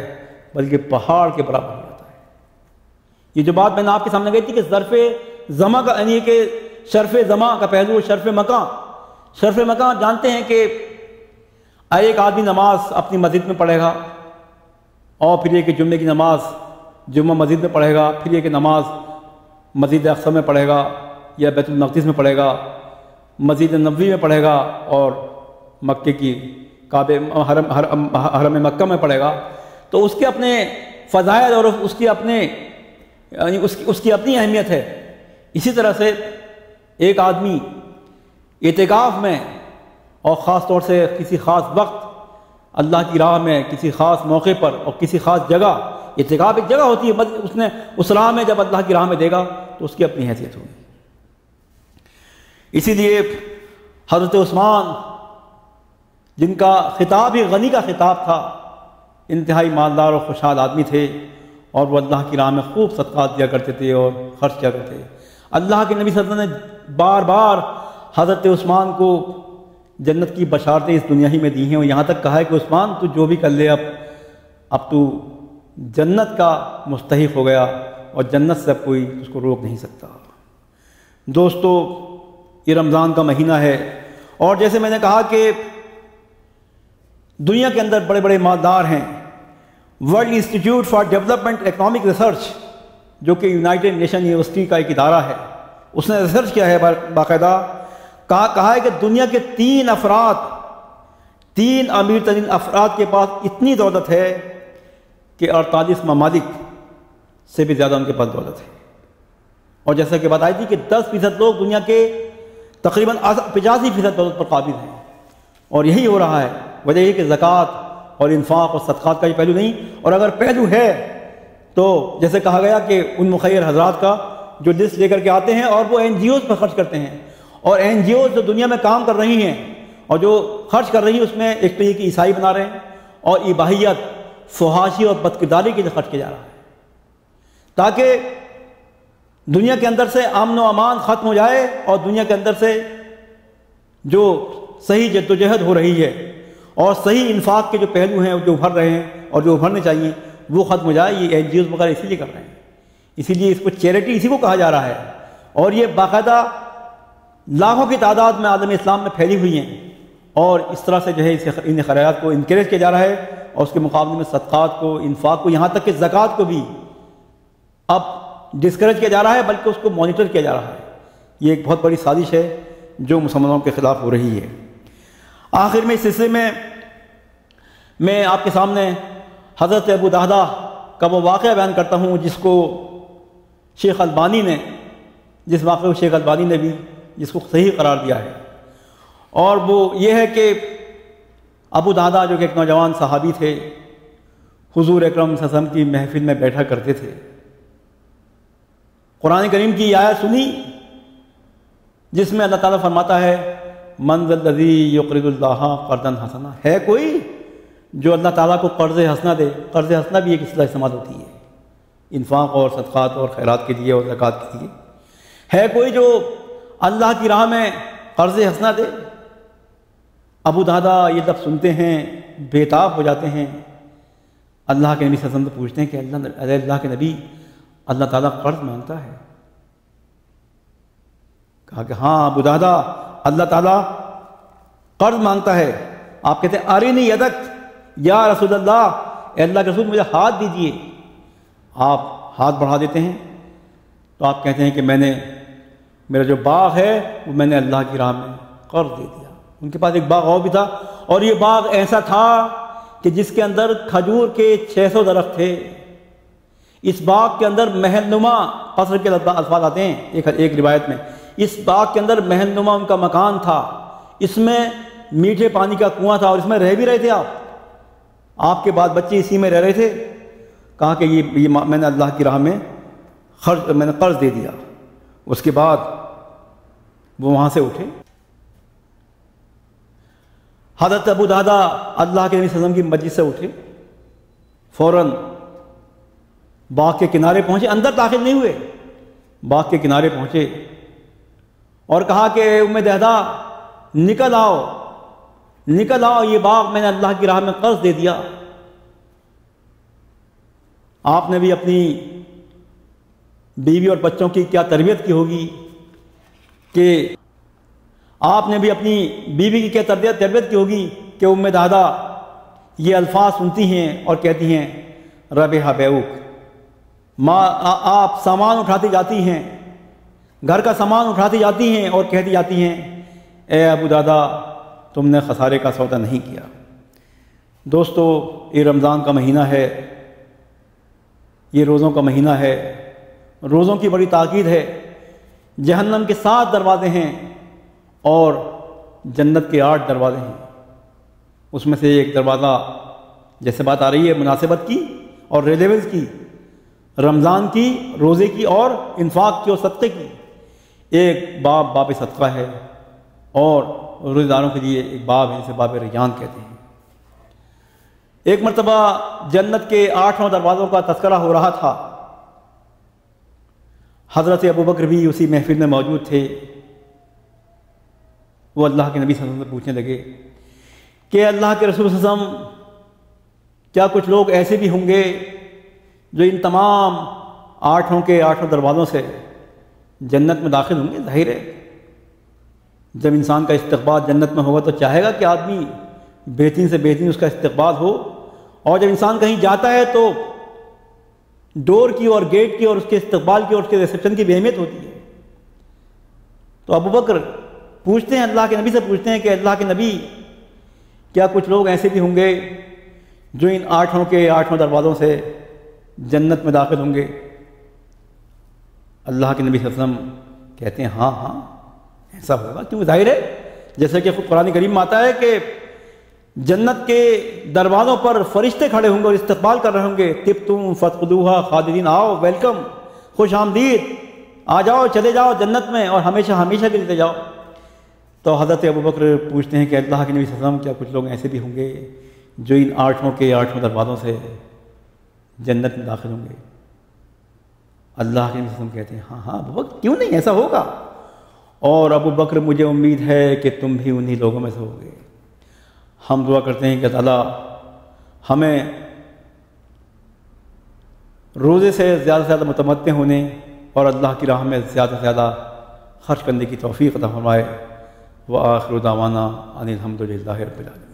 بلکہ پہاڑ کے برابر ہو جاتا ہے۔ یہ جو بات میں نے آپ کے سامنے کہی تھی کہ ظرف زماں کا یعنی کہ شرف زماں کا پہلو شرف مکان۔ شرف مکان جانتے ہیں کہ ایک آدمی نماز اپنی مسجد میں پڑھے گا، اور پھر یہ کہ جمعے کی نماز جمعہ مسجد میں پڑھے گا، پھر یہ کہ نماز مسجد اقصی میں پڑھے گا یا بیت المقدس میں پڑھے گا، مسجد نبوی میں پڑھے گا، اور مکے کی کعبے حرم مکہ میں پڑھے گا۔ تو اس کے اپنے فضائل اور اس کی اپنے یعنی اس کی اپنی اہمیت ہے۔ اسی طرح سے ایک آدمی اعتکاف میں اور خاص طور سے کسی خاص وقت اللہ کی راہ میں کسی خاص موقع پر اور کسی خاص جگہ، اعتکاف ایک جگہ ہوتی ہے، اس نے اس راہ میں جب اللہ کی راہ میں دے گا تو اس کی اپنی حیثیت ہوگی۔ اسی لیے حضرت عثمان جن کا خطاب ہی غنی کا خطاب تھا، انتہائی مالدار اور خوشحال آدمی تھے، اور وہ اللہ کی راہ میں خوب صدقات دیا کرتے تھے اور خرچ کیا کرتے تھے۔ اللہ کے نبی صلی اللہ علیہ وسلم نے بار بار حضرت عثمان کو جنت کی بشارتیں اس دنیا ہی میں دی ہیں، اور یہاں تک کہا ہے کہ عثمان تو جو بھی کر لے اب تو جنت کا مستحق ہو گیا، اور جنت سے اب کوئی اس کو روک نہیں سکتا۔ دوستو یہ رمضان کا مہینہ ہے، اور جیسے میں نے کہا کہ دنیا کے اندر بڑے بڑے مالدار ہیں۔ World institute for development economic research جو کہ یونائٹڈ نیشن یونیورسٹی کا ایک ادارہ ہے، اس نے ریسرچ کیا ہے باقاعدہ، کہا ہے کہ دنیا کے تین امیر ترین افراد کے پاس اتنی دولت ہے کہ 48 ممالک سے بھی زیادہ ان کے پاس دولت ہے۔ اور جیسا کہ بتائی تھی کہ 10% لوگ دنیا کے تقریباً 85% دولت پر قابض ہیں، اور یہی ہو رہا ہے۔ وجہ یہ کہ زکوٰۃ اور انفاق اور صدقات کا یہ پہلو نہیں، اور اگر پہلو ہے تو جیسے کہا گیا کہ ان مخیر حضرات کا جو لسٹ لے کر کے آتے ہیں اور وہ NGOs پر خرچ کرتے ہیں، اور NGOs جو دنیا میں کام کر رہی ہیں اور جو خرچ کر رہی ہیں اس میں ایک تو یہ کہ عیسائی بنا رہے ہیں، اور اباحیت، فحاشی اور بدکرداری کے لیے خرچ کیا جا رہا ہے، تاکہ دنیا کے اندر سے امن و امان ختم ہو جائے، اور دنیا کے اندر سے جو صحیح جدوجہد ہو رہی ہے اور صحیح انفاق کے جو پہلو ہیں جو ابھر رہے ہیں اور جو ابھرنے چاہیے وہ ختم ہو جائے۔ یہ NGOs وغیرہ اسی لیے کر رہے ہیں، اسی لیے اس کو چیریٹی اسی کو کہا جا رہا ہے، اور یہ باقاعدہ لاکھوں کی تعداد میں عالم اسلام میں پھیلی ہوئی ہیں، اور اس طرح سے جو ہے ان خیرات کو انکریج کیا جا رہا ہے، اور اس کے مقابلے میں صدقات کو، انفاق کو، یہاں تک کہ زکوٰۃ کو بھی اب ڈسکریج کیا جا رہا ہے، بلکہ اس کو مانیٹر کیا جا رہا ہے۔ یہ ایک بہت بڑی سازش ہے جو مسلمانوں کے خلاف ہو رہی ہے۔ آخر میں اس سلسلے میں آپ کے سامنے حضرت ابو دہدہ کا وہ واقعہ بیان کرتا ہوں جس کو شیخ البانی نے بھی جس کو صحیح قرار دیا ہے، اور وہ یہ ہے کہ ابو دہدہ جو کہ ایک نوجوان صحابی تھے، حضور اکرم صلی اللہ علیہ وسلم کی محفل میں بیٹھا کرتے تھے، قرآن کریم کی آیت سنی جس میں اللہ تعالیٰ فرماتا ہے من ذا الذی یقرض اللہ قرضا حسنا، ہے کوئی جو اللہ تعالیٰ کو قرض حسنہ دے؟ قرض حسنہ بھی ایک اصطلاح استعمال ہوتی ہے انفاق اور صدقات اور خیرات کے لیے اور زکوٰۃ کے لیے۔ ہے کوئی جو اللہ کی راہ میں قرض حسنہ دے؟ ابو دہدا یہ لفظ سنتے ہیں بےتاب ہو جاتے ہیں۔ اللہ کے نبی صلی اللہ علیہ وسلم سے پوچھتے ہیں کہ اللہ کے نبی، اللہ تعالیٰ قرض مانگتا ہے؟ کہا کہ ہاں ابو دہدا، اللہ تعالیٰ قرض مانگتا ہے۔ آپ کہتے ہیں ارینی یدک یا رسول اللہ، اے اللہ کے رسول مجھے ہاتھ دیجیے۔ آپ ہاتھ بڑھا دیتے ہیں تو آپ کہتے ہیں کہ میرا جو باغ ہے وہ میں نے اللہ کی راہ میں قرض دے دیا۔ ان کے پاس ایک باغ اور بھی تھا، اور یہ باغ ایسا تھا کہ جس کے اندر کھجور کے 600 درخت تھے۔ اس باغ کے اندر محل نما، قصر کے الفاظ آتے ہیں ایک روایت میں، اس باغ کے اندر محل نما ان کا مکان تھا، اس میں میٹھے پانی کا کنواں تھا، اور اس میں رہ بھی رہے تھے آپ کے بعد بچے اسی میں رہ رہے تھے۔ کہا کہ یہ میں نے اللہ کی راہ میں قرض دے دیا۔ اس کے بعد وہ وہاں سے اٹھے۔ حضرت ابو دہدا اللہ کے نبی صلی اللہ علیہ وسلم کی مجلس سے اٹھے، فوراً باغ کے کنارے پہنچے، اندر داخل نہیں ہوئے، باغ کے کنارے پہنچے اور کہا کہ ام دہدا نکل آؤ، یہ باغ میں نے اللہ کی راہ میں قرض دے دیا۔ آپ نے بھی اپنی بیوی اور بچوں کی کیا تربیت کی ہوگی کہ آپ نے بھی اپنی بیوی کی کیا تربیت کی ہوگی کہ ام دہدا یہ الفاظ سنتی ہیں اور کہتی ہیں ربح بیعوک، آپ سامان اٹھاتی جاتی ہیں، گھر کا سامان اٹھاتی جاتی ہیں اور کہتی جاتی ہیں اے ابو دہدا تم نے خسارے کا سودا نہیں کیا۔ دوستو، یہ رمضان کا مہینہ ہے، یہ روزوں کا مہینہ ہے، روزوں کی بڑی تاکید ہے۔ جہنم کے 7 دروازے ہیں اور جنت کے 8 دروازے ہیں۔ اس میں سے ایک دروازہ، جیسے بات آ رہی ہے مناسبت کی اور ریلیونس کی، رمضان کی، روزے کی اور انفاق کی اور صدقے کی، ایک باب صدقہ ہے، اور روزہ داروں کے لیے ایک باب ہے جسے باب ریان کہتے ہیں۔ ایک مرتبہ جنت کے 8 دروازوں کا تذکرہ ہو رہا تھا، حضرت ابو بکر بھی اسی محفل میں موجود تھے۔ وہ اللہ کے نبی صلی اللہ علیہ وسلم سے پوچھنے لگے کہ اللہ کے رسول صلی اللہ علیہ وسلم، کیا کچھ لوگ ایسے بھی ہوں گے جو ان تمام 8 دروازوں سے جنت میں داخل ہوں گے؟ ظاہر ہے جب انسان کا استقبال جنت میں ہوگا تو چاہے گا کہ آدمی بہترین سے بہترین اس کا استقبال ہو، اور جب انسان کہیں جاتا ہے تو ڈور کی اور گیٹ کی اور اس کے استقبال کی اور اس کے ریسیپشن کی بھی اہمیت ہوتی ہے۔ تو ابو بکر پوچھتے ہیں، اللہ کے نبی سے پوچھتے ہیں کہ اللہ کے نبی، کیا کچھ لوگ ایسے بھی ہوں گے جو ان 8 دروازوں سے جنت میں داخل ہوں گے؟ اللہ کے نبی صلی اللہ علیہ وسلم کہتے ہیں ہاں ایسا ہوگا، کیونکہ ظاہر ہے جیسے کہ خود قرآن کریم میں آتا ہے کہ جنت کے دروازوں پر فرشتے کھڑے ہوں گے اور استقبال کر رہے ہوں گے، طبتم فادخلوہا خالدین، آؤ، ویلکم، خوش آمدید، آ جاؤ، چلے جاؤ جنت میں اور ہمیشہ کے لیے جاؤ۔ تو حضرت ابو بکر پوچھتے ہیں کہ اللہ کے نبی صلی اللہ علیہ وسلم، کیا کچھ لوگ ایسے بھی ہوں گے جو ان 8 دروازوں سے جنت میں داخل ہوں گے؟ اللہ کے نبی صلی اللہ علیہ وسلم کہتے ہیں ہاں ابو بکر، کیوں نہیں، ایسا ہوگا، اور ابو بکر مجھے امید ہے کہ تم بھی انہی لوگوں میں سے ہوگے۔ ہم دعا کرتے ہیں کہ تعالیٰ ہمیں روزے سے زیادہ متمتع ہونے اور اللہ کی راہ میں زیادہ سے زیادہ خرچ کرنے کی توفیق عطا فرمائے۔ وآخر دعوانا ان الحمد للہ رب العالمین۔